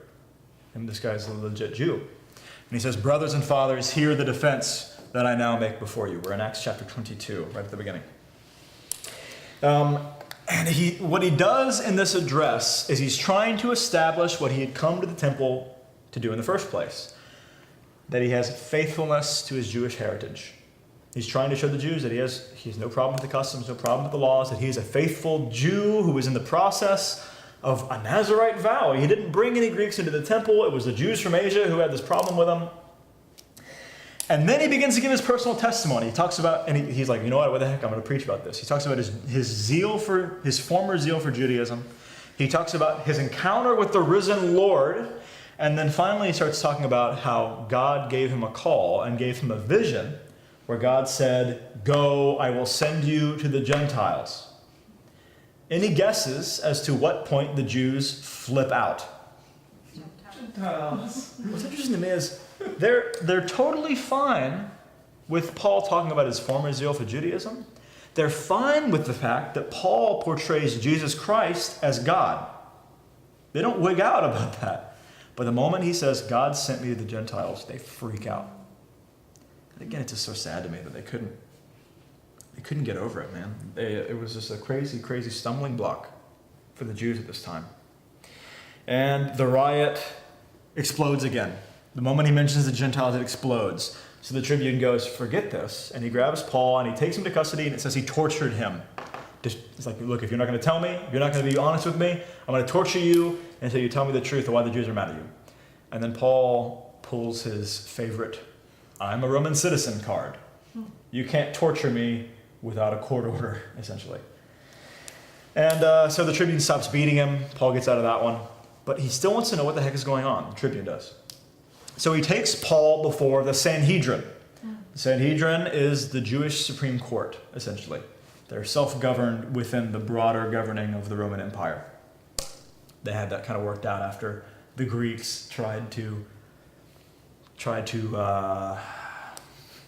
And this guy's a legit Jew. And he says, brothers and fathers, hear the defense that I now make before you. We're in Acts chapter 22, right at the beginning. And what he does in this address is he's trying to establish what he had come to the temple to do in the first place. That he has faithfulness to his Jewish heritage. He's trying to show the Jews that he has no problem with the customs, no problem with the laws, that he is a faithful Jew who is in the process of a Nazirite vow. He didn't bring any Greeks into the temple. It was the Jews from Asia who had this problem with him. And then he begins to give his personal testimony. He talks about, and he's like, you know what the heck, I'm going to preach about this. He talks about his former zeal for Judaism. He talks about his encounter with the risen Lord. And then finally he starts talking about how God gave him a call and gave him a vision where God said, go, I will send you to the Gentiles. Any guesses as to what point the Jews flip out? Gentiles. What's interesting to me is they're totally fine with Paul talking about his former zeal for Judaism. They're fine with the fact that Paul portrays Jesus Christ as God. They don't wig out about that. But the moment he says, God sent me to the Gentiles, they freak out. And again, it's just so sad to me that they couldn't get over it, man. It was just a crazy, crazy stumbling block for the Jews at this time. And the riot explodes again. The moment he mentions the Gentiles, it explodes. So the tribune goes, forget this. And he grabs Paul and he takes him to custody, and it says he tortured him. It's like, look, if you're not going to tell me, if you're not going to be honest with me, I'm going to torture you until you tell me the truth of why the Jews are mad at you. And then Paul pulls his favorite, I'm a Roman citizen card. You can't torture me without a court order, essentially. And so the tribune stops beating him. Paul gets out of that one. But he still wants to know what the heck is going on. The tribune does. So he takes Paul before the Sanhedrin. The Sanhedrin is the Jewish Supreme Court, essentially. They're self-governed within the broader governing of the Roman Empire. They had that kind of worked out after the Greeks tried to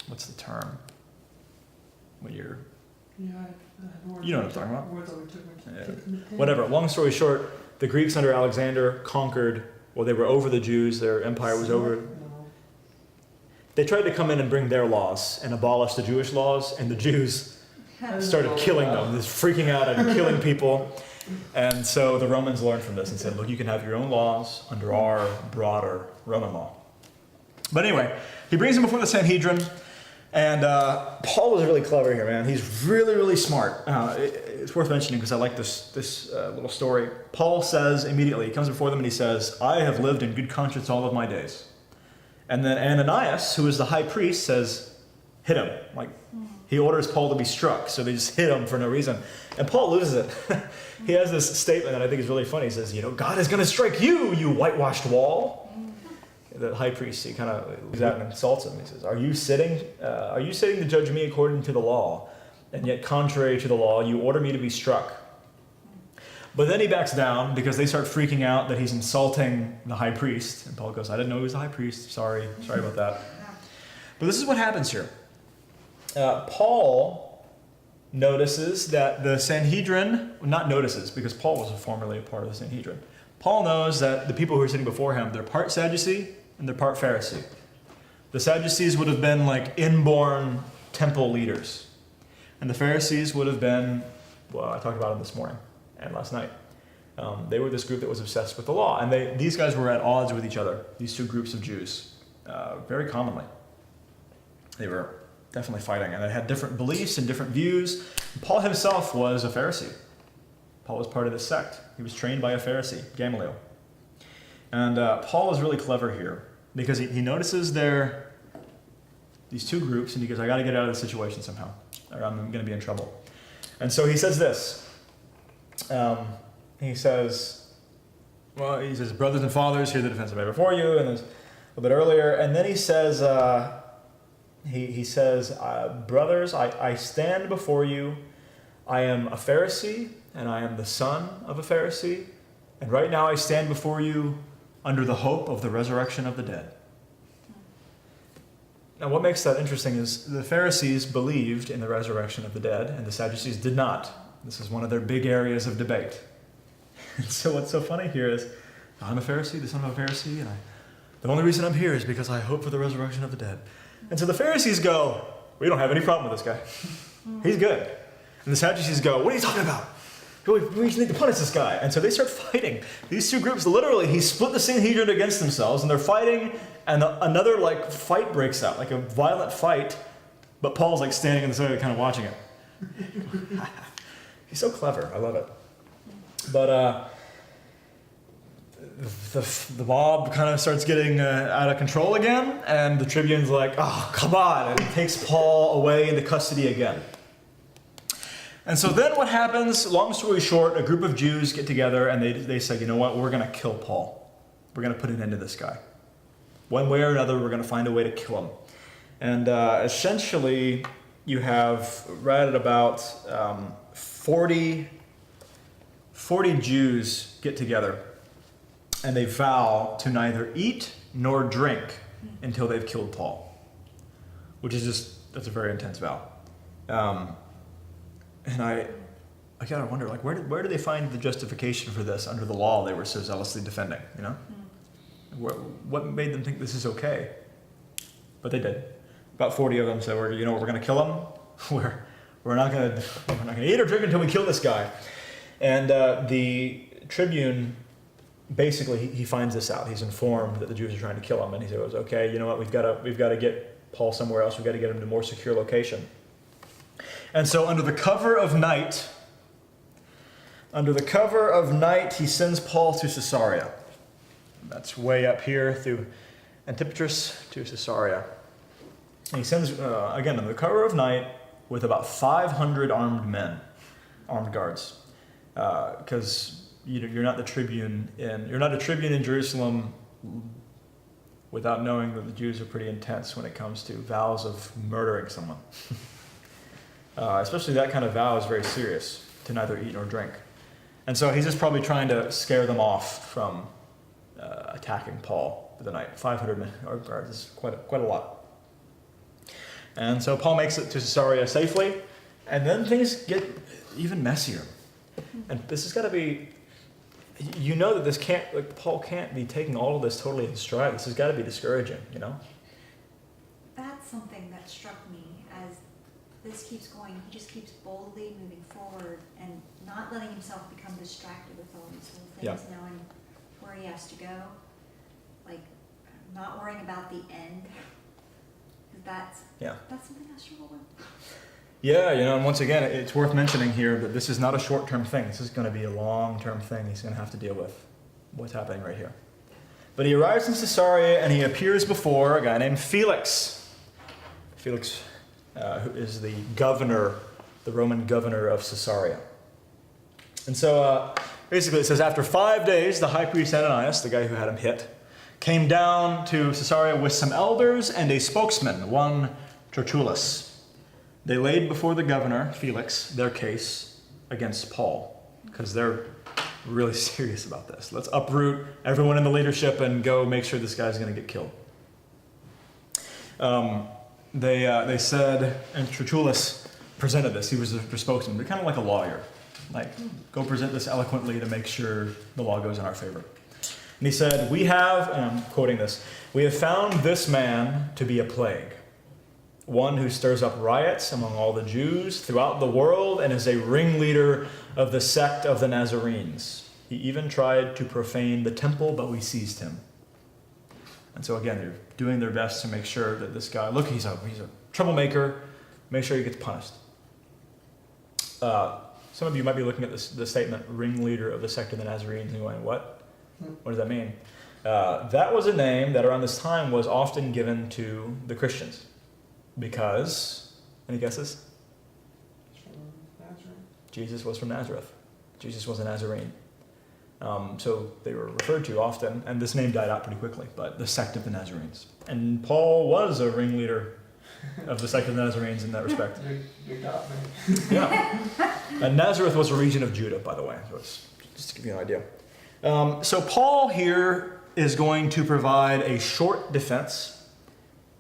what's the term? When you're... Yeah, you know what I'm talking about. Words overtook me. Yeah. Whatever. Long story short, the Greeks under Alexander conquered, well, they were over the Jews. Their empire was over. No. They tried to come in and bring their laws and abolish the Jewish laws, and the Jews started killing them, just freaking out and killing people. And so the Romans learned from this and said, look, you can have your own laws under our broader Roman law. But anyway, he brings him before the Sanhedrin, and Paul was really clever here, man. He's really, really smart. It's worth mentioning because I like this little story. Paul says immediately, he comes before them and he says, I have lived in good conscience all of my days. And then Ananias, who is the high priest, says, hit him. Like, he orders Paul to be struck, so they just hit him for no reason. And Paul loses it. He has this statement that I think is really funny. He says, God is going to strike you, you whitewashed wall. The high priest, he kind of looks at him and insults him. He says, Are you sitting to judge me according to the law? And yet contrary to the law, you order me to be struck. But then he backs down because they start freaking out that he's insulting the high priest. And Paul goes, I didn't know he was the high priest. Sorry about that. But this is what happens here. Paul notices that the Sanhedrin, not notices because Paul was formerly a part of the Sanhedrin. Paul knows that the people who are sitting before him, they're part Sadducee and they're part Pharisee. The Sadducees would have been like inborn temple leaders. And the Pharisees would have been, well, I talked about them this morning and last night. They were this group that was obsessed with the law. And these guys were at odds with each other, these two groups of Jews, very commonly. They were definitely fighting, and they had different beliefs and different views. Paul himself was a Pharisee. Paul was part of this sect. He was trained by a Pharisee, Gamaliel. And Paul is really clever here because he notices these two groups, and he goes, I got to get out of this situation somehow, or I'm going to be in trouble. And so he says this. He says, brothers and fathers, hear the defense I made before you, and there's a bit earlier. And then he says, brothers, I stand before you. I am a Pharisee, and I am the son of a Pharisee. And right now I stand before you under the hope of the resurrection of the dead. Now what makes that interesting is the Pharisees believed in the resurrection of the dead, and the Sadducees did not. This is one of their big areas of debate. And so what's so funny here is, I'm a Pharisee, the son of a Pharisee, and The only reason I'm here is because I hope for the resurrection of the dead. And so the Pharisees go, we don't have any problem with this guy. He's good. And the Sadducees go, what are you talking about? We need to punish this guy. And so they start fighting. These two groups, literally, he split the Sanhedrin against themselves, and they're fighting, and another fight breaks out, like a violent fight, but Paul's standing in the side kind of watching it. He's so clever. I love it. But the mob kind of starts getting out of control again, and the tribune's like, oh, come on, and he takes Paul away into custody again. And so then what happens, long story short, a group of Jews get together and they say, you know what, we're going to kill Paul. We're going to put an end to this guy. One way or another, we're going to find a way to kill him. And essentially, you have right at about 40 Jews get together, and they vow to neither eat nor drink until they've killed Paul, which is that's a very intense vow. And I gotta wonder, where do they find the justification for this under the law they were so zealously defending? You know, what made them think this is okay? But they did. About 40 of them said, we're going to kill him. We're not going to eat or drink until we kill this guy. And the tribune, basically, he finds this out. He's informed that the Jews are trying to kill him, and he says, okay, you know what? We've got to get Paul somewhere else. We've got to get him to a more secure location. And so under the cover of night, he sends Paul to Caesarea. That's way up here through Antipatris to Caesarea. And he sends, again, under the cover of night with about 500 armed guards. Because you're not a tribune in Jerusalem without knowing that the Jews are pretty intense when it comes to vows of murdering someone. Especially that kind of vow is very serious, to neither eat nor drink. And so he's just probably trying to scare them off from attacking Paul for the night. 500 armed guards is quite a lot. And so Paul makes it to Caesarea safely, and then things get even messier. And this has got to be, that this can't, Paul can't be taking all of this totally in stride. This has got to be discouraging, That's something that struck me as this keeps going. He just keeps boldly moving forward and not letting himself become distracted with all these little things, knowing where he has to go. Not worrying about the end. That's something I struggle with. Yeah, and once again, it's worth mentioning here that this is not a short-term thing. This is going to be a long-term thing he's going to have to deal with. What's happening right here. But he arrives in Caesarea, and he appears before a guy named Felix. Felix, who is the Roman governor of Caesarea. And so, basically it says, after 5 days, the high priest Ananias, the guy who had him hit, came down to Caesarea with some elders and a spokesman, one Tertullus. They laid before the governor, Felix, their case against Paul, because they're really serious about this. Let's uproot everyone in the leadership and go make sure this guy's going to get killed. They said, and Tertullus presented this. He was their spokesman, but kind of like a lawyer. Go present this eloquently to make sure the law goes in our favor. And he said, we have, and I'm quoting this, we have found this man to be a plague, one who stirs up riots among all the Jews throughout the world and is a ringleader of the sect of the Nazarenes. He even tried to profane the temple, but we seized him. And so again, they're doing their best to make sure that this guy, look, he's a troublemaker, make sure he gets punished. Some of you might be looking at the statement, ringleader of the sect of the Nazarenes, and going, what? What does that mean? That was a name that around this time was often given to the Christians. Because, any guesses? Jesus was from Nazareth. Jesus was a Nazarene. So they were referred to often, and this name died out pretty quickly, but the sect of the Nazarenes. And Paul was a ringleader of the sect of the Nazarenes in that respect. You got me. Yeah. And Nazareth was a region of Judah, by the way, so it's just to give you an idea. So Paul here is going to provide a short defense,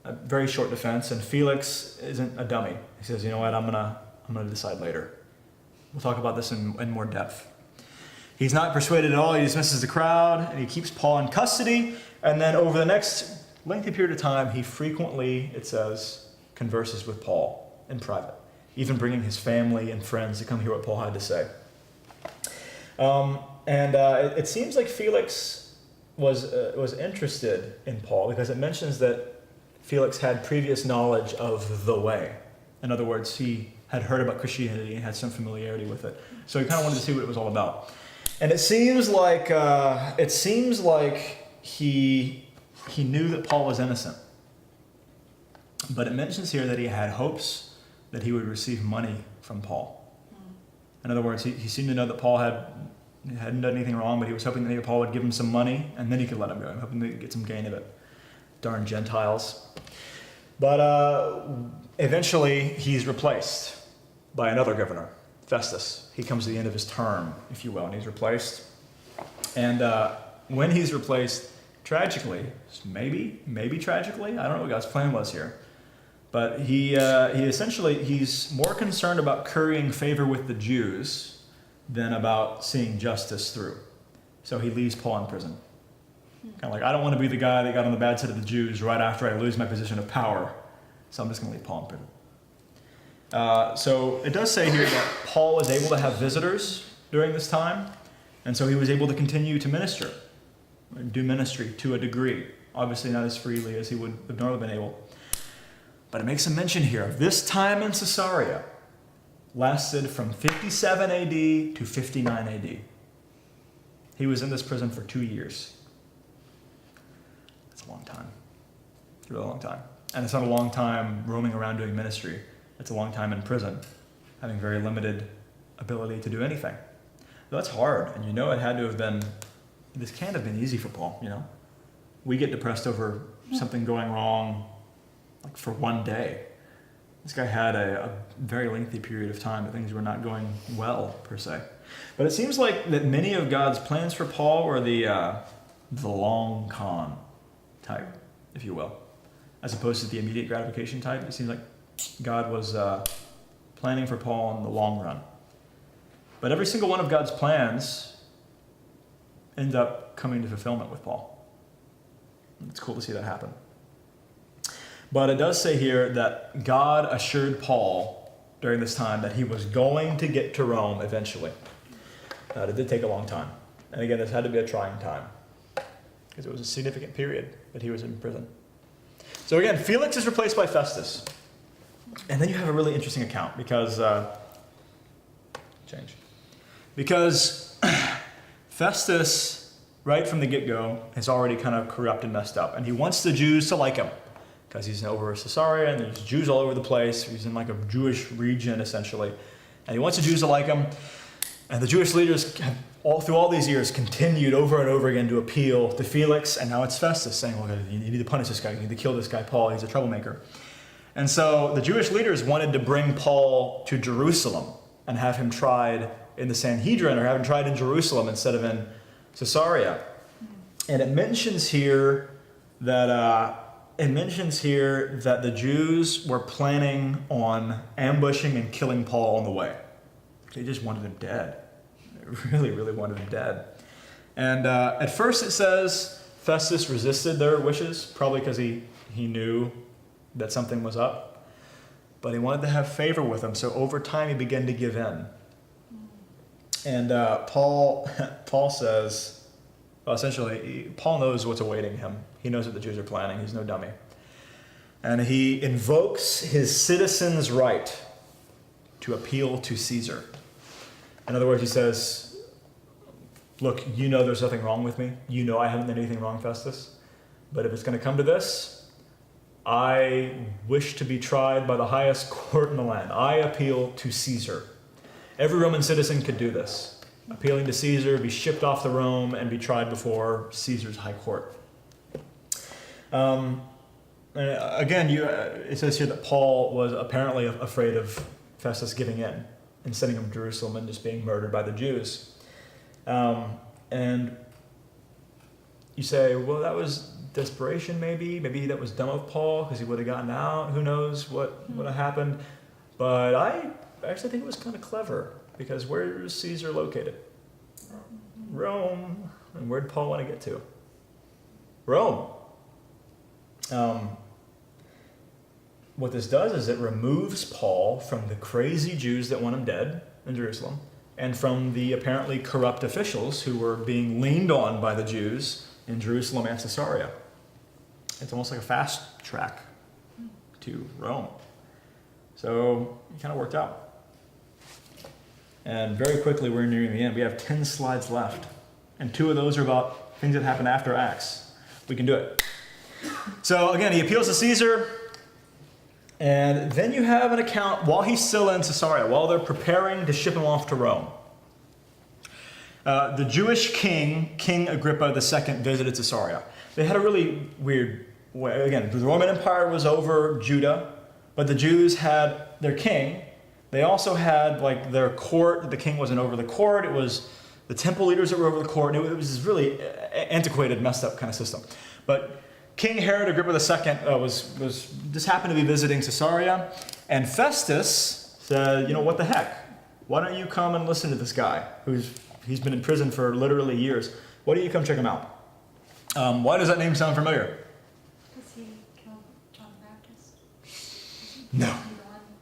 a very short defense, and Felix isn't a dummy. He says, you know what, I'm gonna decide later. We'll talk about this in more depth. He's not persuaded at all. He dismisses the crowd, and he keeps Paul in custody. And then over the next lengthy period of time, he frequently, it says, converses with Paul in private, even bringing his family and friends to come hear what Paul had to say. It seems like Felix was interested in Paul because it mentions that Felix had previous knowledge of the way. In other words, he had heard about Christianity and had some familiarity with it. So he kind of wanted to see what it was all about. And it seems like he knew that Paul was innocent. But it mentions here that he had hopes that he would receive money from Paul. In other words, he seemed to know that Paul hadn't done anything wrong, but he was hoping that maybe Paul would give him some money, and then he could let him go, hoping to get some gain of it. Darn Gentiles. But eventually, he's replaced by another governor, Festus. He comes to the end of his term, if you will, and he's replaced. And when he's replaced, tragically, maybe tragically, I don't know what God's plan was here, but he's more concerned about currying favor with the Jews than about seeing justice through. So he leaves Paul in prison. Kind of like, I don't want to be the guy that got on the bad side of the Jews right after I lose my position of power, so I'm just going to leave Paul in prison. So it does say here that Paul was able to have visitors during this time, and so he was able to continue to minister, do ministry to a degree. Obviously not as freely as he would have normally been able. But it makes a mention here of this time in Caesarea lasted from 57 AD to 59 AD. He was in this prison for 2 years. That's a long time. It's a really long time. And it's not a long time roaming around doing ministry. It's a long time in prison, having very limited ability to do anything. That's hard, and you know it had to have been, this can't have been easy for Paul, you know. We get depressed over something going wrong, like for one day. This guy had a very lengthy period of time that things were not going well, per se. But it seems like that many of God's plans for Paul were the long con type, if you will, as opposed to the immediate gratification type. It seems like God was planning for Paul in the long run. But every single one of God's plans ends up coming to fulfillment with Paul. It's cool to see that happen. But it does say here that God assured Paul during this time that he was going to get to Rome eventually. It did take a long time. And again, this had to be a trying time because it was a significant period that he was in prison. So again, Felix is replaced by Festus. And then you have a really interesting account because Festus, right from the get-go, is already kind of corrupt and messed up. And he wants the Jews to like him because he's over Caesarea and there's Jews all over the place. He's in like a Jewish region, essentially. And he wants the Jews to like him. And the Jewish leaders have, through all these years, continued over and over again to appeal to Felix. And now it's Festus saying, well, you need to punish this guy. You need to kill this guy, Paul. He's a troublemaker. And so the Jewish leaders wanted to bring Paul to Jerusalem and have him tried in the Sanhedrin or have him tried in Jerusalem instead of in Caesarea. And it mentions here that the Jews were planning on ambushing and killing Paul on the way. They just wanted him dead. They really, really wanted him dead. And at first it says Festus resisted their wishes, probably because he knew that something was up. But he wanted to have favor with them, so over time he began to give in. And Paul says, well, essentially, Paul knows what's awaiting him. He knows what the Jews are planning. He's no dummy. And he invokes his citizen's right to appeal to Caesar. In other words, he says, look, you know there's nothing wrong with me. You know I haven't done anything wrong, Festus. But if it's going to come to this, I wish to be tried by the highest court in the land. I appeal to Caesar. Every Roman citizen could do this. Appealing to Caesar, be shipped off to Rome, and be tried before Caesar's high court. And again, it says here that Paul was apparently afraid of Festus giving in and sending him to Jerusalem and just being murdered by the Jews. And you say, well, that was desperation maybe. Maybe that was dumb of Paul because he would have gotten out. Who knows what would have happened. But I actually think it was kind of clever because where is Caesar located? Rome. And where did Paul want to get to? Rome. What this does is it removes Paul from the crazy Jews that want him dead in Jerusalem and from the apparently corrupt officials who were being leaned on by the Jews in Jerusalem and Caesarea. It's almost like a fast track to Rome. So it kind of worked out. And very quickly, we're nearing the end. We have 10 slides left. And 2 of those are about things that happened after Acts. We can do it. So again, he appeals to Caesar. And then you have an account while he's still in Caesarea, while they're preparing to ship him off to Rome. The Jewish king, King Agrippa II, visited Caesarea. They had a really weird way. Again, the Roman Empire was over Judah, but the Jews had their king. They also had like their court. The king wasn't over the court. It was the temple leaders that were over the court. And it was this really antiquated, messed up kind of system. But King Herod Agrippa II was just happened to be visiting Caesarea, and Festus said, "You know what the heck? Why don't you come and listen to this guy he's been in prison for literally years? Why don't you come check him out?" Why does that name sound familiar? Because he killed John the Baptist? No.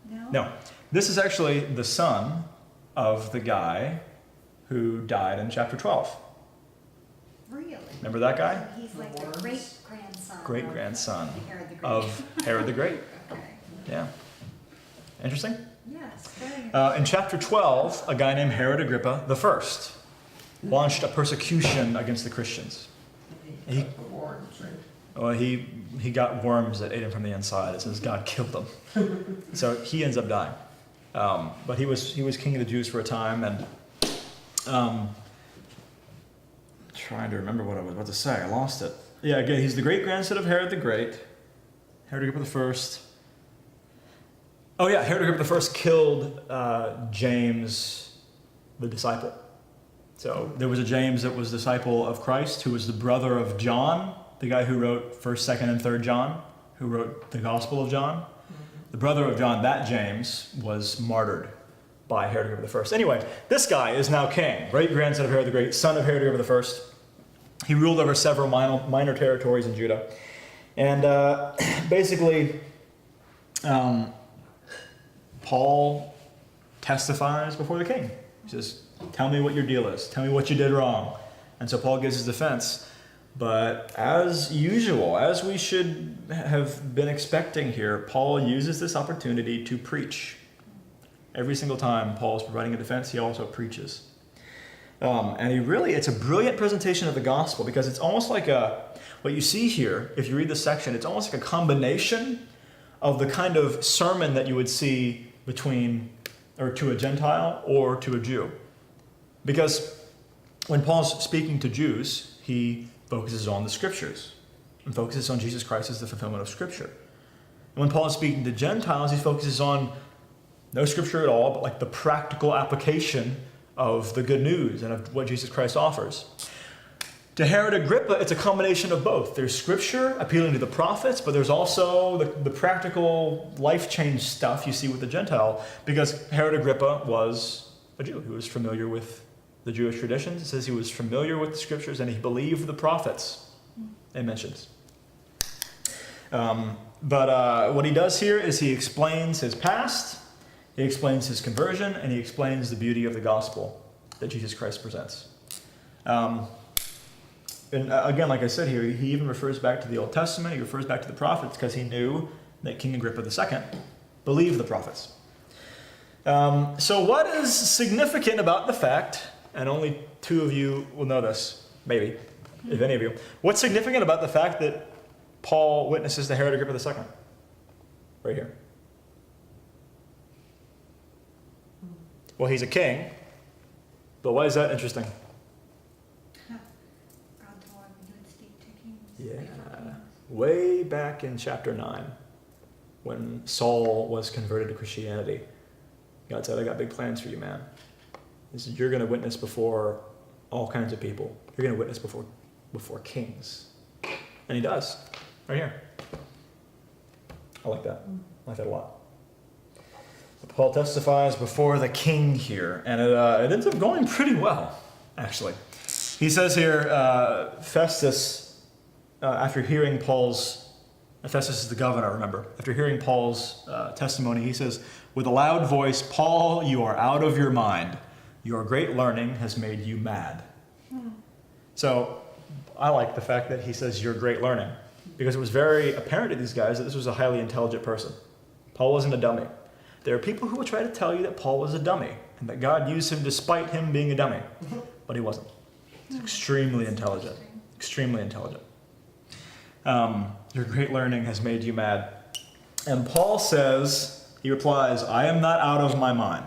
No? No. This is actually the son of the guy who died in chapter 12. Really? Remember that guy? So he's like the great-grandson. Great-grandson Herod the Great. of Herod the Great. Okay. Yeah. Interesting? Yes, very interesting. In chapter 12, a guy named Herod Agrippa I launched a persecution against the Christians. He got worms that ate him from the inside. It says God killed him. So he ends up dying. But he was king of the Jews for a time, and trying to remember what I was about to say. I lost it. Yeah, again, he's the great-grandson of Herod the Great. Herod Agrippa I. Oh yeah, Herod Agrippa I killed James, the disciple. So there was a James that was a disciple of Christ, who was the brother of John, the guy who wrote 1st, 2nd, and 3rd John, who wrote the Gospel of John. The brother of John, that James, was martyred by Herod Agrippa I. Anyway, this guy is now king, great-grandson of Herod the Great, son of Herod Agrippa I. He ruled over several minor territories in Judah. And basically, Paul testifies before the king. He says, "Tell me what your deal is. Tell me what you did wrong." And so Paul gives his defense. But as usual, as we should have been expecting here, Paul uses this opportunity to preach. Every single time Paul is providing a defense, he also preaches. And it's a brilliant presentation of the gospel, because it's almost like what you see here, if you read this section, it's almost like a combination of the kind of sermon that you would see to a Gentile or to a Jew. Because when Paul's speaking to Jews, he focuses on the scriptures and focuses on Jesus Christ as the fulfillment of scripture. And when Paul is speaking to Gentiles, he focuses on no scripture at all, but like the practical application of the good news and of what Jesus Christ offers. To Herod Agrippa, it's a combination of both. There's scripture appealing to the prophets, but there's also the practical life change stuff you see with the Gentile, because Herod Agrippa was a Jew who was familiar with the Jewish traditions. It says he was familiar with the scriptures and he believed the prophets it mentions. But what he does here is he explains his past, he explains his conversion, and he explains the beauty of the gospel that Jesus Christ presents. And again, like I said here, he even refers back to the Old Testament, he refers back to the prophets, because he knew that King Agrippa II believed the prophets. So what is significant about the fact, and only 2 of you will know this, maybe, if any of you, what's significant about the fact that Paul witnesses to Herod Agrippa II? Right here. Well, he's a king, but why is that interesting? God told him he would speak to kings. Yeah, way back in chapter 9, when Saul was converted to Christianity, God said, "I got big plans for you, man. He said, you're going to witness before all kinds of people. You're going to witness before kings." And he does, right here. I like that. I like that a lot. Paul testifies before the king here, and it ends up going pretty well, actually. He says here, Festus, after hearing Festus is the governor, remember, after hearing Paul's testimony, he says, with a loud voice, Paul, you are out of your mind. Your great learning has made you mad. So I like the fact that he says your great learning, because it was very apparent to these guys that this was a highly intelligent person. Paul wasn't a dummy. There are people who will try to tell you that Paul was a dummy and that God used him despite him being a dummy, but he wasn't. He's extremely intelligent. Extremely intelligent. Your great learning has made you mad. And Paul says, he replies, I am not out of my mind.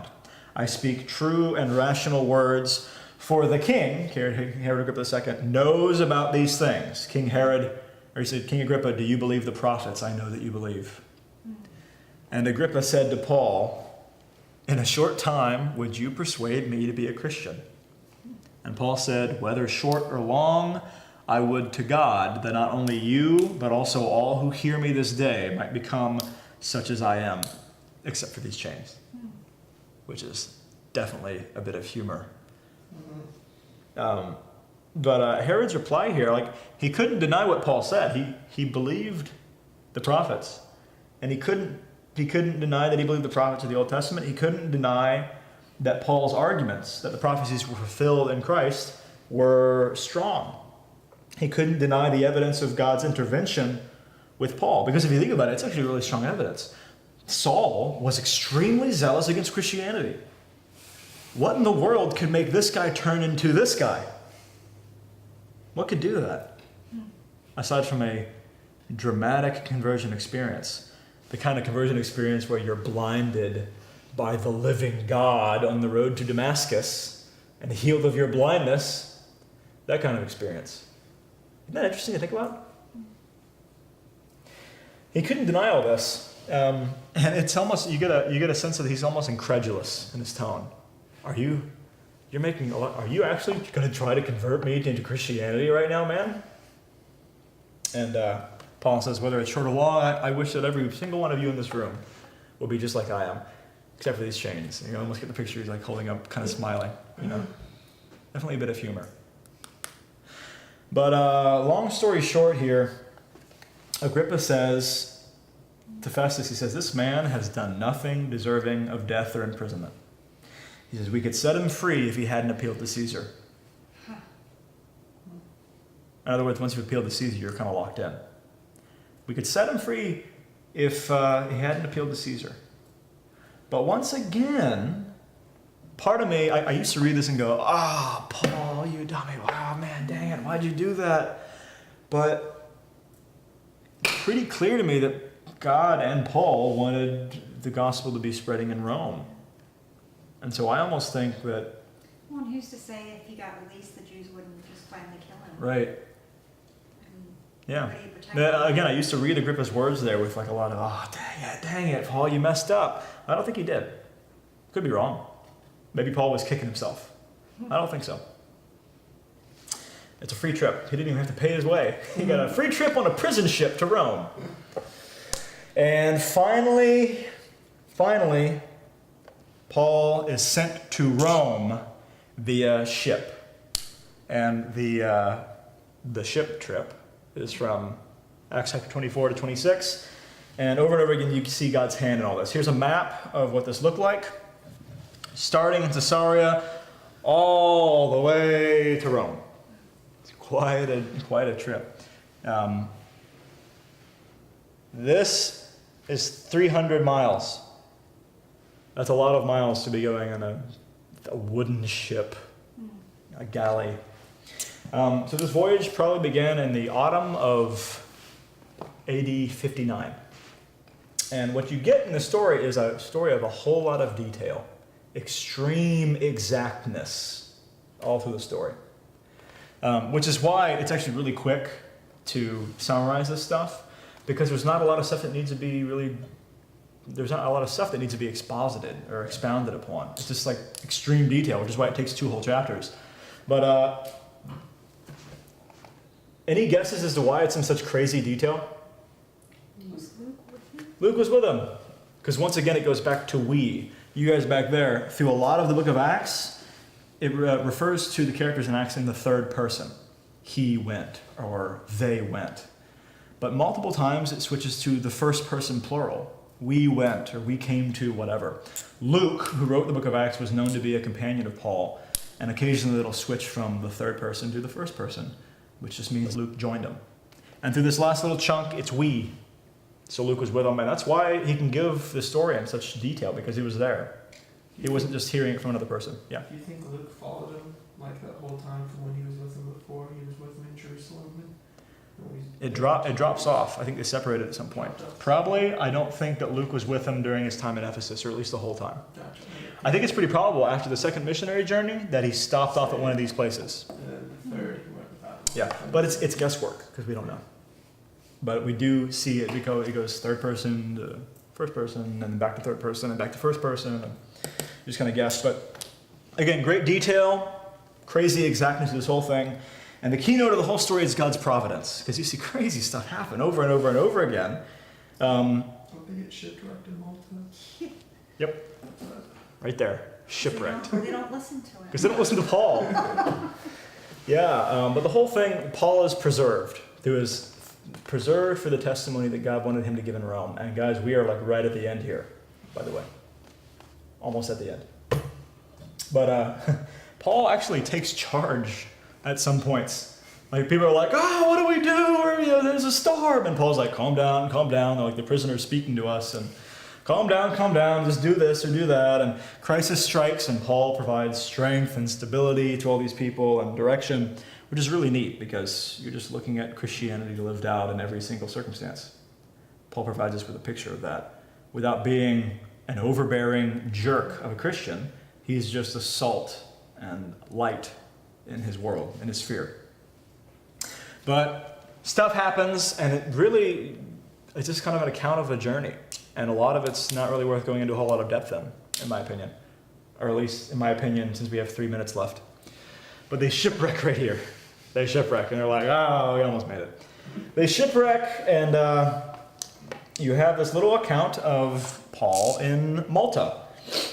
I speak true and rational words, for the king, Herod Agrippa II, knows about these things. King Agrippa, do you believe the prophets? I know that you believe. And Agrippa said to Paul, in a short time, would you persuade me to be a Christian? And Paul said, whether short or long, I would to God that not only you, but also all who hear me this day might become such as I am, except for these chains, which is definitely a bit of humor. But Herod's reply here, like, he couldn't deny what Paul said. He believed the prophets, and he couldn't deny that he believed the prophets of the Old Testament. He couldn't deny that Paul's arguments, that the prophecies were fulfilled in Christ, were strong. He couldn't deny the evidence of God's intervention with Paul, because if you think about it, it's actually really strong evidence. Saul was extremely zealous against Christianity. What in the world could make this guy turn into this guy? What could do that? Aside from a dramatic conversion experience, the kind of conversion experience where you're blinded by the living God on the road to Damascus and healed of your blindness, that kind of experience. Isn't that interesting to think about? He couldn't deny all this. And it's almost, you get a sense that he's almost incredulous in his tone. Are you actually going to try to convert me into Christianity right now, man? And Paul says, whether it's short or long, I wish that every single one of you in this room will be just like I am, except for these chains. You almost get the picture, he's like holding up, kind of smiling, Definitely a bit of humor. But long story short here, Agrippa says to Festus, he says, this man has done nothing deserving of death or imprisonment. He says, we could set him free if he hadn't appealed to Caesar. In other words, once you've appealed to Caesar, you're kind of locked in. We could set him free if he hadn't appealed to Caesar. But once again, part of me, I used to read this and go, Paul, you dummy. Wow, man, dang it. Why'd you do that? But pretty clear to me that God and Paul wanted the gospel to be spreading in Rome. And so I almost think that... Well, and who's to say if he got released, the Jews wouldn't just finally kill him? Right. I mean, Yeah. nobody protected him. Again, I used to read Agrippa's words there with like a lot of, dang it, Paul, you messed up. I don't think he did. Could be wrong. Maybe Paul was kicking himself. I don't think so. It's a free trip. He didn't even have to pay his way. He got a free trip on a prison ship to Rome. And finally, Paul is sent to Rome via ship. And the ship trip is from Acts chapter 24 to 26. And over and over again, you can see God's hand in all this. Here's a map of what this looked like. Starting in Caesarea, all the way to Rome. It's quite a trip. This is 300 miles. That's a lot of miles to be going on a wooden ship, a galley. So this voyage probably began in the autumn of AD 59. And what you get in the story is a story of a whole lot of detail, extreme exactness all through the story. Which is why it's actually really quick to summarize this stuff, because there's not a lot of stuff that needs to be exposited or expounded upon. It's just like extreme detail, which is why it takes 2 whole chapters. But any guesses as to why it's in such crazy detail? Luke was with him. Because once again, it goes back to we. You guys back there, through a lot of the book of Acts, it refers to the characters in Acts in the third person. He went, or they went. But multiple times it switches to the first person plural. We went, or we came to, whatever. Luke, who wrote the book of Acts, was known to be a companion of Paul, and occasionally it'll switch from the third person to the first person, which just means Luke joined him. And through this last little chunk, it's we. So Luke was with him, and that's why he can give the story in such detail, because he was there. He wasn't just hearing it from another person. Yeah. Do you think Luke followed him like that whole time from when he was with him before? He was with him in Jerusalem. It drops off. I think they separated at some point. Probably, I don't think that Luke was with him during his time in Ephesus, or at least the whole time. Gotcha. I think it's pretty probable after the second missionary journey that he stopped off at one of these places. And then the third, he went without him. Yeah, but it's guesswork because we don't know. But we do see it because it goes third person to first person, and then back to third person, and back to first person. And you just kind of guess. But again, great detail, crazy exactness to this whole thing. And the keynote of the whole story is God's providence, because you see crazy stuff happen over and over and over again. Don't they get shipwrecked in Malta? Yep, right there, shipwrecked. They don't listen to it. Because they don't listen to Paul. Yeah, but the whole thing, Paul is preserved. He was preserved for the testimony that God wanted him to give in Rome. And guys, we are like right at the end here, by the way. Almost at the end. But Paul actually takes charge at some points. Like people are like, oh, what do we do? Or, there's a storm. And Paul's like, calm down, calm down. They're like, the prisoner's speaking to us. And calm down, just do this or do that. And crisis strikes, and Paul provides strength and stability to all these people and direction, which is really neat because you're just looking at Christianity lived out in every single circumstance. Paul provides us with a picture of that. Without being an overbearing jerk of a Christian, he's just a salt and light in his world, in his sphere. But stuff happens, and it's just kind of an account of a journey. And a lot of it's not really worth going into a whole lot of depth in my opinion. Or at least, in my opinion, since we have 3 minutes left. But they shipwreck right here. They shipwreck, and they're like, oh, we almost made it. They shipwreck, and you have this little account of Paul in Malta.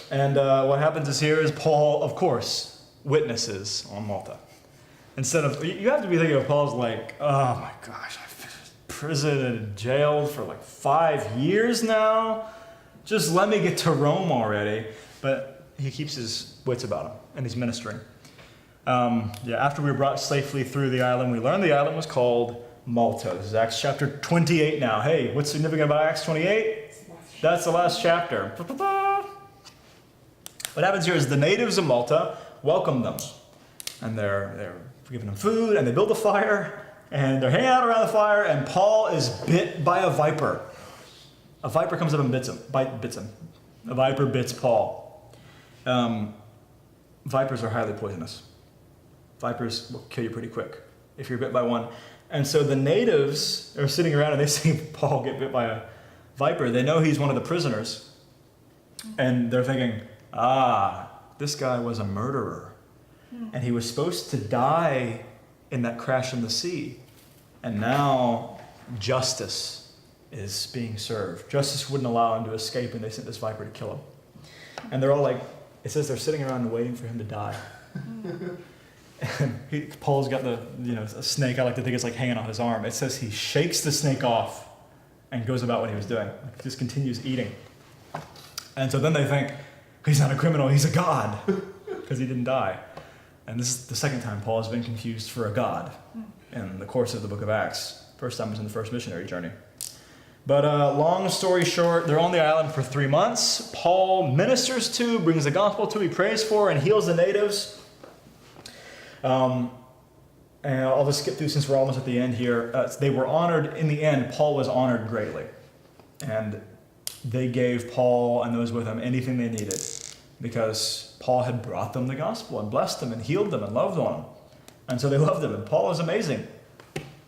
And what happens is here is Paul, of course, witnesses on Malta. Instead of, you have to be thinking of Paul's like, oh my gosh, I've been in prison and jailed for like 5 years now. Just let me get to Rome already. But he keeps his wits about him, and he's ministering. After we were brought safely through the island, we learned the island was called Malta. This is Acts chapter 28 now. Hey, what's significant about Acts 28? That's the last chapter. What happens here is the natives of Malta welcome them. And they're giving them food, and they build a fire, and they're hanging out around the fire, and Paul is bit by a viper. A viper comes up and bits him. A viper bits Paul. Vipers are highly poisonous. Vipers will kill you pretty quick if you're bit by one. And so the natives are sitting around, and they see Paul get bit by a viper. They know he's one of the prisoners. And they're thinking, this guy was a murderer. And he was supposed to die in that crash in the sea. And now justice is being served. Justice wouldn't allow him to escape, and they sent this viper to kill him. And they're all like, it says they're sitting around and waiting for him to die. And Paul's got a snake, I like to think it's like hanging on his arm. It says he shakes the snake off and goes about what he was doing. Like, just continues eating. And so then they think, he's not a criminal, he's a god, because he didn't die. And this is the second time Paul has been confused for a god in the course of the book of Acts. First time was in the first missionary journey. But long story short, they're on the island for 3 months. Paul ministers to, brings the gospel to, he prays for, and heals the natives. And I'll just skip through since we're almost at the end here. They were honored, in the end, Paul was honored greatly. And they gave Paul and those with him anything they needed, because Paul had brought them the gospel and blessed them and healed them and loved on them. And so they loved him. And Paul is amazing.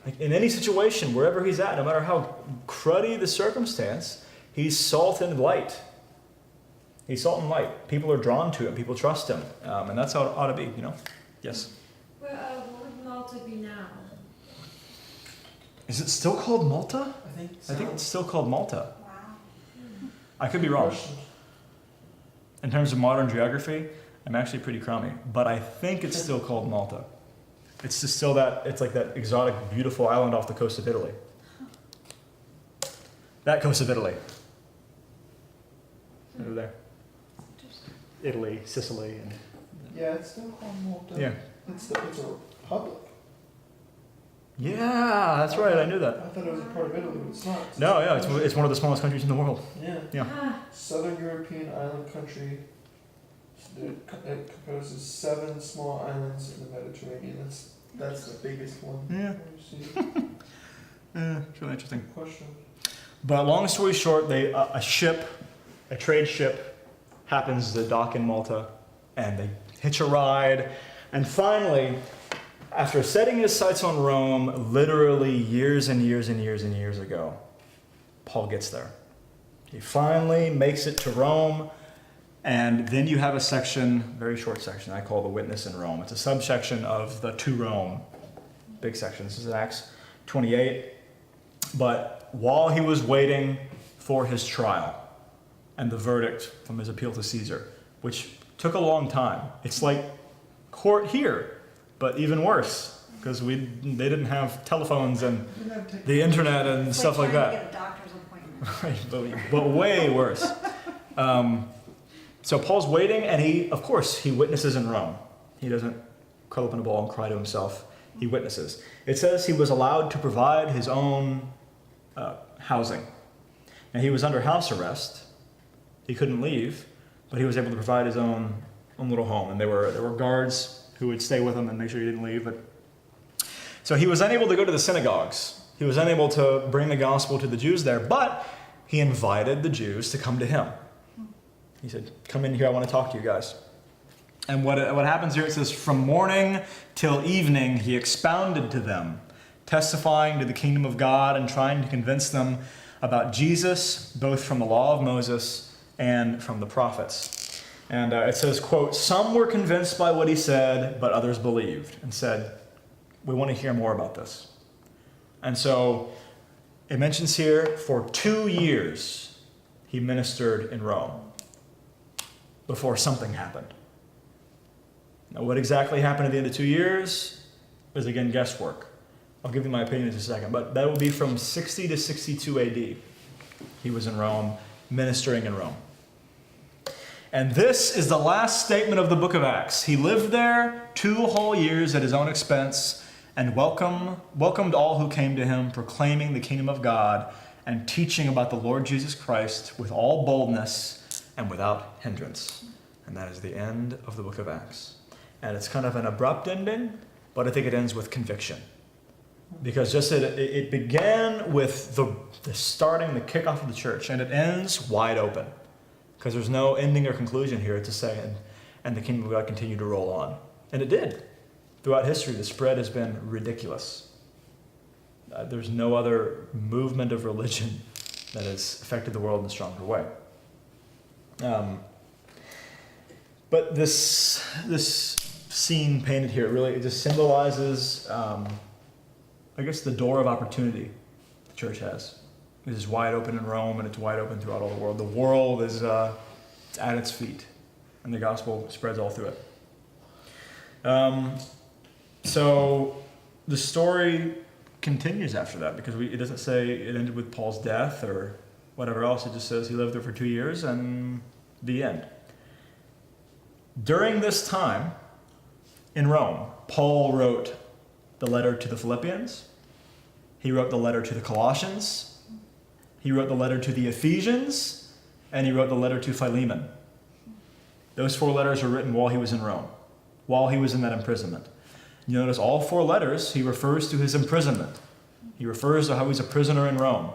Like in any situation, wherever he's at, no matter how cruddy the circumstance, he's salt and light. He's salt and light. People are drawn to him. People trust him. And that's how it ought to be, Yes? Well, what would Malta be now? Is it still called Malta? I think so. I think it's still called Malta. Wow. I could be wrong. In terms of modern geography, I'm actually pretty crummy, but I think it's still called Malta. It's just still that, it's like that exotic, beautiful island off the coast of Italy. That coast of Italy. Over there. Italy, Sicily, and Yeah, it's still called Malta. yeah. It's a republic. Yeah, that's right, I knew that. I thought it was a part of Italy, but it's not. No, yeah, it's one of the smallest countries in the world. Yeah. Yeah. Ah, Southern European island country. It composes 7 small islands in the Mediterranean. That's the biggest one. Yeah. Let me see. Yeah, it's really interesting. Good question. But long story short, a trade ship, happens to dock in Malta, and they hitch a ride, and finally, after setting his sights on Rome, literally years and years and years and years ago, Paul gets there. He finally makes it to Rome, and then you have a section, very short section, I call the Witness in Rome. It's a subsection of the To Rome big section. This is Acts 28. But while he was waiting for his trial and the verdict from his appeal to Caesar, which took a long time, it's like court here, but even worse, because they didn't have telephones and the internet and It's stuff like trying to that. get a doctor's appointment. Right, but way worse. So Paul's waiting, and he witnesses in Rome. He doesn't curl up in a ball and cry to himself. He witnesses. It says he was allowed to provide his own housing. Now, he was under house arrest. He couldn't leave, but he was able to provide his own little home. And there were guards who would stay with him and make sure he didn't leave. So he was unable to go to the synagogues. He was unable to bring the gospel to the Jews there, but he invited the Jews to come to him. He said, "Come in here, I want to talk to you guys." And what happens here, it says, "From morning till evening he expounded to them, testifying to the kingdom of God and trying to convince them about Jesus, both from the law of Moses and from the prophets." And it says, quote, "Some were convinced by what he said, but others believed and said, 'We want to hear more about this.'" And so it mentions here, for 2 years he ministered in Rome before something happened. Now, what exactly happened at the end of 2 years is, again, guesswork. I'll give you my opinion in a second, but that will be from 60 to 62 AD. He was in Rome, ministering in Rome. And this is the last statement of the book of Acts. He lived there 2 whole years at his own expense and welcomed all who came to him, proclaiming the kingdom of God and teaching about the Lord Jesus Christ with all boldness and without hindrance. And that is the end of the book of Acts. And it's kind of an abrupt ending, but I think it ends with conviction. Because just it began with the starting, the kickoff of the church, and it ends wide open. Because there's no ending or conclusion here to say, and the kingdom of God continued to roll on. And it did. Throughout history, the spread has been ridiculous. There's no other movement of religion that has affected the world in a stronger way. But this scene painted here, it just symbolizes, I guess, the door of opportunity the church has. It is wide open in Rome, and it's wide open throughout all the world. The world is at its feet, and the gospel spreads all through it. So the story continues after that, because it doesn't say it ended with Paul's death or whatever else. It just says he lived there for 2 years, and the end. During this time in Rome, Paul wrote the letter to the Philippians. He wrote the letter to the Colossians. He wrote the letter to the Ephesians, and he wrote the letter to Philemon. Those 4 letters were written while he was in Rome, while he was in that imprisonment. You notice all 4 letters, he refers to his imprisonment. He refers to how he's a prisoner in Rome.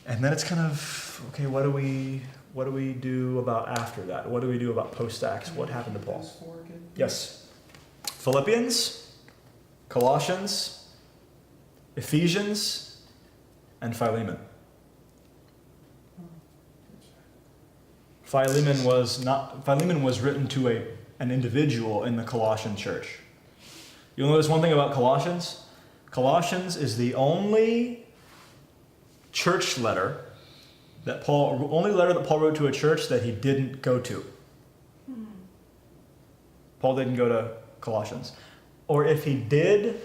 And then it's kind of, okay, what do we do about after that? What do we do about post-Acts? What happened to Paul? Yes. Philippians, Colossians, Ephesians, and Philemon. Philemon was written to an individual in the Colossian church. You'll notice one thing about Colossians. Colossians is the only church letter only letter that Paul wrote to a church that he didn't go to. Paul didn't go to Colossians. Or if he did,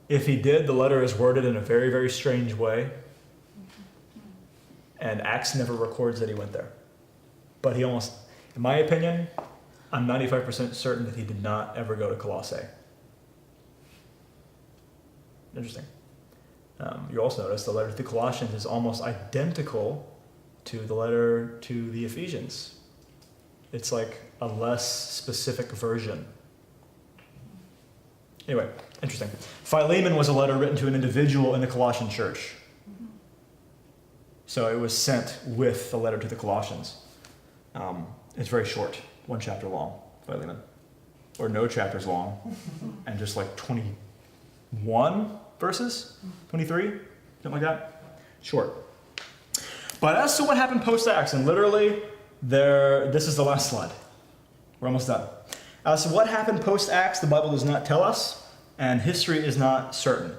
the letter is worded in a very, very strange way. And Acts never records that he went there. But he almost, in my opinion, I'm 95% certain that he did not ever go to Colossae. Interesting. You also notice the letter to the Colossians is almost identical to the letter to the Ephesians. It's like a less specific version. Anyway, interesting. Philemon was a letter written to an individual in the Colossian church. So it was sent with the letter to the Colossians. It's very short, 1 chapter long, Philemon. Or no chapters long, and just like 21 verses? 23? Something like that? Short. But as to what happened post-Acts, and literally, this is the last slide. We're almost done. As to what happened post-Acts, the Bible does not tell us, and history is not certain.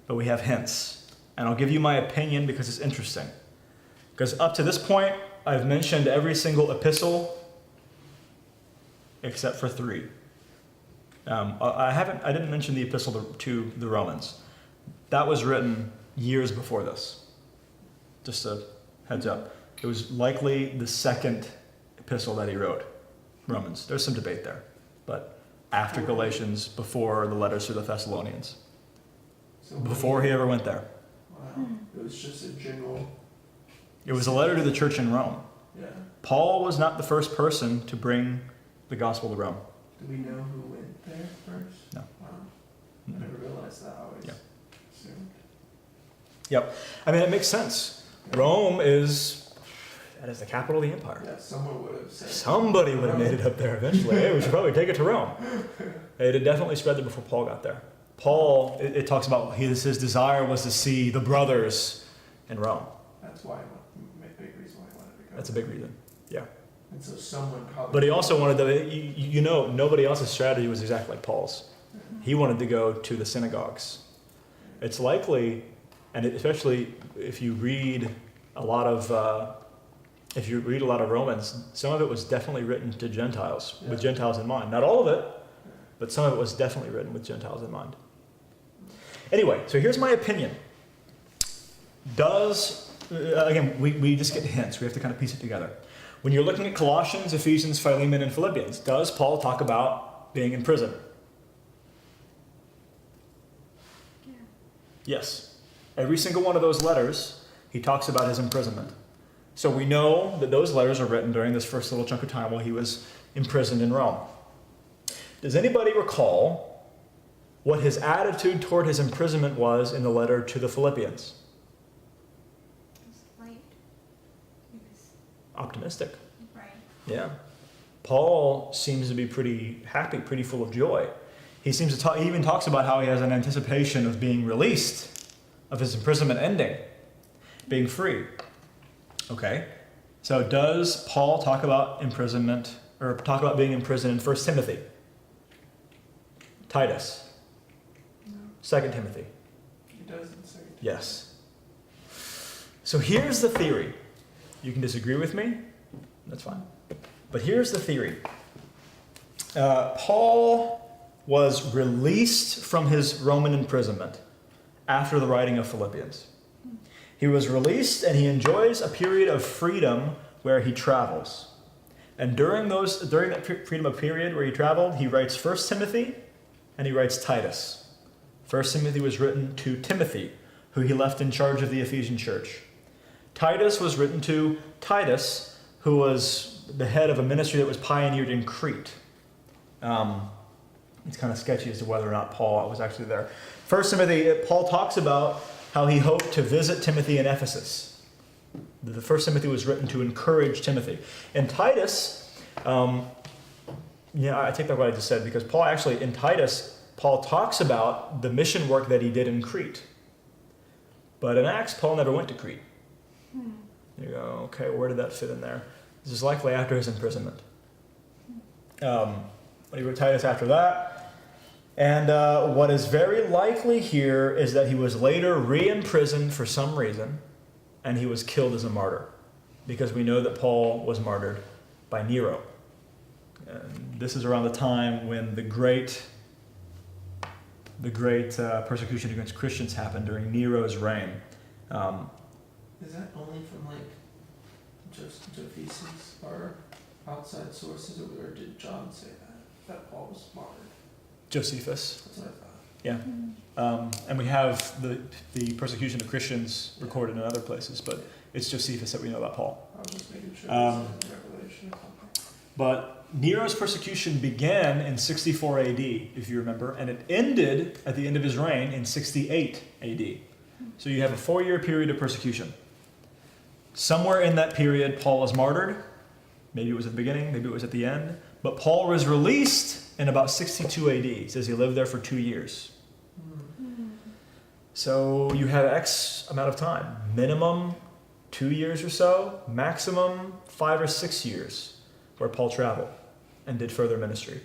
But we have hints. And I'll give you my opinion because it's interesting. Because up to this point, I've mentioned every single epistle except for 3. I didn't mention the epistle to the Romans. That was written years before this. Just a heads up. It was likely the second epistle that he wrote, Romans. There's some debate there, but after Galatians, before the letters to the Thessalonians. So Before he ever went there. Wow. It was just a general. It was a letter to the church in Rome. Yeah. Paul was not the first person to bring the gospel to Rome. Do we know who went there first? No. Wow. I never realized that. I always assumed. Yep. I mean, it makes sense. Rome is the capital of the empire. Yeah, someone would have said. Somebody would have made it up there eventually. Hey, we should probably take it to Rome. It had definitely spread there before Paul got there. Paul, it talks about his desire was to see the brothers in Rome. That's why, big reason why he wanted to go. That's a big reason. Yeah. And so someone probably. But he also wanted to, nobody else's strategy was exactly like Paul's. He wanted to go to the synagogues. It's likely, and especially if you read a lot of Romans, some of it was definitely written to Gentiles, with Gentiles in mind. Not all of it, but some of it was definitely written with Gentiles in mind. Anyway, so here's my opinion. Again, we just get hints. We have to kind of piece it together. When you're looking at Colossians, Ephesians, Philemon, and Philippians, does Paul talk about being in prison? Yeah. Yes. Every single one of those letters, he talks about his imprisonment. So we know that those letters are written during this first little chunk of time while he was imprisoned in Rome. Does anybody recall what his attitude toward his imprisonment was in the letter to the Philippians? It was light. It was Optimistic. right. Yeah. Paul seems to be pretty happy, pretty full of joy. He seems to he even talks about how he has an anticipation of being released, of his imprisonment ending, being free. Okay. So does Paul talk about imprisonment, or talk about being in prison in 1 Timothy? Titus? No. 2 Timothy? He doesn't say. Yes. So here's the theory. You can disagree with me. That's fine. But here's the theory. Paul was released from his Roman imprisonment after the writing of Philippians. He was released and he enjoys a period of freedom where he travels. And during that freedom of period where he traveled, he writes 1 Timothy and he writes Titus. 1 Timothy was written to Timothy, who he left in charge of the Ephesian church. Titus was written to Titus, who was the head of a ministry that was pioneered in Crete. It's kind of sketchy as to whether or not Paul was actually there. 1 Timothy, Paul talks about how he hoped to visit Timothy in Ephesus. The 1 Timothy was written to encourage Timothy. And Titus, I take back what I just said, because in Titus, Paul talks about the mission work that he did in Crete. But in Acts, Paul never went to Crete. You go, okay, where did that fit in there? This is likely after his imprisonment. When he wrote Titus after that. And what is very likely here is that he was later re-imprisoned for some reason, and he was killed as a martyr, because we know that Paul was martyred by Nero. And this is around the time when the great persecution against Christians happened during Nero's reign. Is that only from like just Josephus or outside sources, or did John say that Paul was martyred? Josephus. That's what I thought. Yeah. And we have the persecution of Christians recorded in other places, but it's Josephus that we know about Paul. I was just making sure. It was in Revelation or something. But Nero's persecution began in 64 AD, if you remember, and it ended at the end of his reign in 68 AD. So you have a 4-year period of persecution. Somewhere in that period, Paul was martyred. Maybe it was at the beginning, maybe it was at the end. But Paul was released in about 62 AD. It says he lived there for 2 years. So you have X amount of time. Minimum 2 years or so, maximum 5 or 6 years where Paul traveled and did further ministry.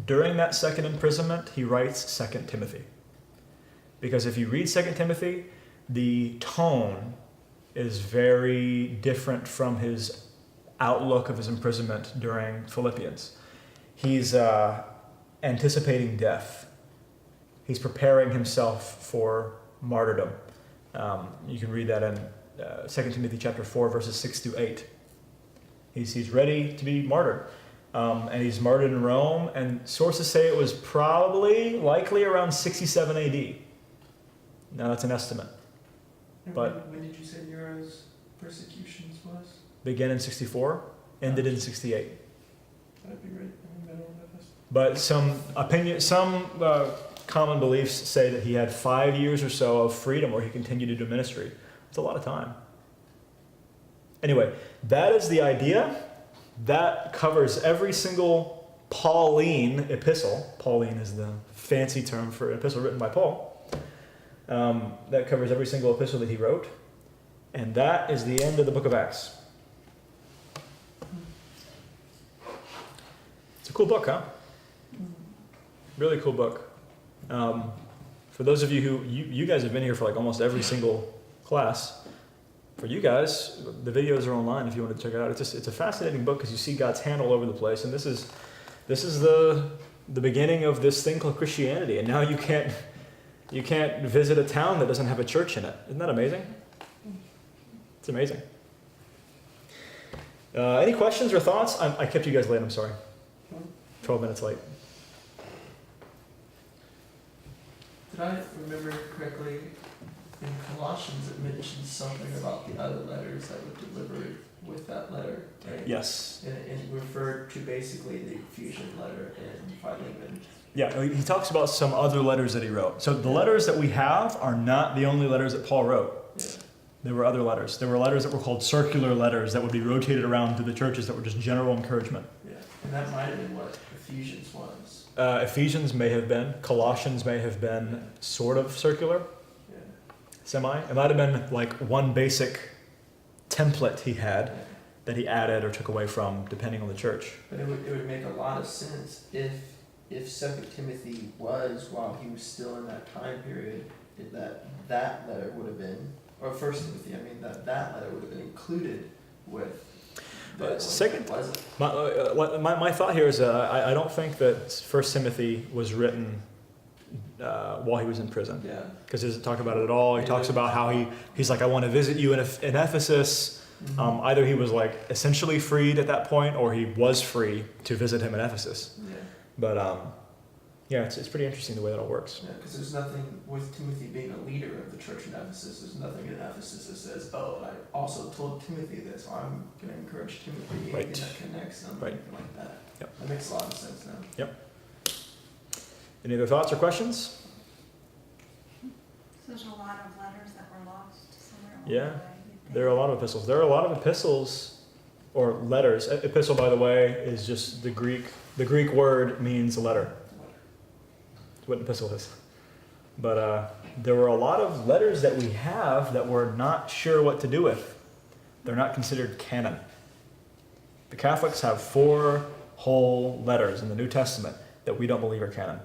During that second imprisonment, he writes 2 Timothy. Because if you read 2 Timothy, the tone is very different from his outlook of his imprisonment during Philippians. He's anticipating death. He's preparing himself for martyrdom. You can read that in 2 Timothy chapter 4, verses 6 through 8. He's ready to be martyred. And he's martyred in Rome, and sources say it was likely around 67 AD. Now that's an estimate. And But- when did you say Nero's persecutions was? Began in 64, ended in 68. That'd be right in the middle of this. But some common beliefs say that he had 5 years or so of freedom where he continued to do ministry. It's a lot of time. Anyway, that is the idea. That covers every single Pauline epistle. Pauline is the fancy term for an epistle written by Paul. That covers every single epistle that he wrote. And that is the end of the book of Acts. It's a cool book, huh? Really cool book. For those of you you guys have been here for like almost every single class. For you guys, the videos are online if you want to check it out. It's a fascinating book because you see God's hand all over the place, and this is the beginning of this thing called Christianity. And now you can't visit a town that doesn't have a church in it. Isn't that amazing? It's amazing. Any questions or thoughts? I kept you guys late. I'm sorry. 12 minutes late. Did I remember correctly? In Colossians, it mentions something about the other letters that were delivered with that letter, right? Yes. And it referred to basically the Ephesian letter and Philemon. Yeah, he talks about some other letters that he wrote. So the letters that we have are not the only letters that Paul wrote. Yeah. There were other letters. There were letters that were called circular letters that would be rotated around to the churches that were just general encouragement. Yeah. And that might have been what Ephesians was. Ephesians may have been. Colossians may have been sort of circular. Yeah. Semi. It might have been like one basic template he had Yeah. that he added or took away from, depending on the church. But it would make a lot of sense if 2 Timothy was, while he was still in that time period, that letter would have been, or 1 Timothy, I mean, that letter would have been included with the second- one that wasn't. My thought here is I don't think that 1 Timothy was written while he was in prison. Yeah. Because he doesn't talk about it at all. He talks about how he's like, I want to visit you in Ephesus. Mm-hmm. Either he was like essentially freed at that point, or he was free to visit him in Ephesus. Yeah. But yeah, it's pretty interesting the way that all works. Yeah, because there's nothing with Timothy being a leader of the church in Ephesus. There's nothing in Ephesus that says, "Oh, and I also told Timothy this. So I'm going to encourage Timothy." Right. And that connects them. Right. Anything like that. Yep. That makes a lot of sense now. Any other thoughts or questions? So there's a lot of letters that were lost somewhere along Yeah. the way. you think? There are a lot of epistles. There are a lot of epistles or letters. Epistle, by the way, is just the Greek. The Greek word means letter. That's what an epistle is. But there were a lot of letters that we have that we're not sure what to do with. They're not considered canon. The Catholics have 4 whole letters in the New Testament that we don't believe are canon.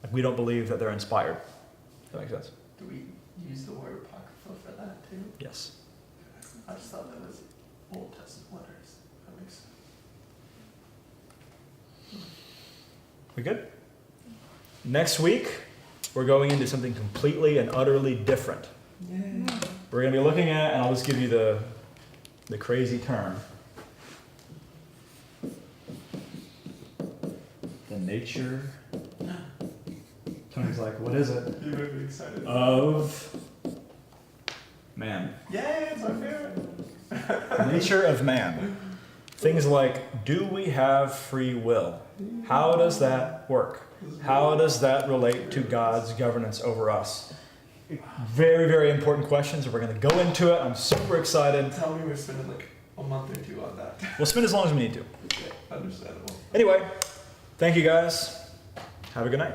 Like, we don't believe that they're inspired. Does that make sense? Do we use the word apocrypha for that too? Yes. I just thought that was Old Testament letters. That makes sense. We good? Next week, we're going into something completely and utterly different. Yay. We're going to be looking at, and I'll just give you the crazy term, the nature. Tony's like, what is it? You might be excited. Of man. Yay, it's my favorite. The nature of man. Things like, do we have free will? How does that work? How does that relate to God's governance over us? Very, very important questions. We're going to go into it. I'm super excited. Tell me we're spending like a month or two on that. We'll spend as long as we need to. Okay, understandable. Anyway, thank you guys. Have a good night.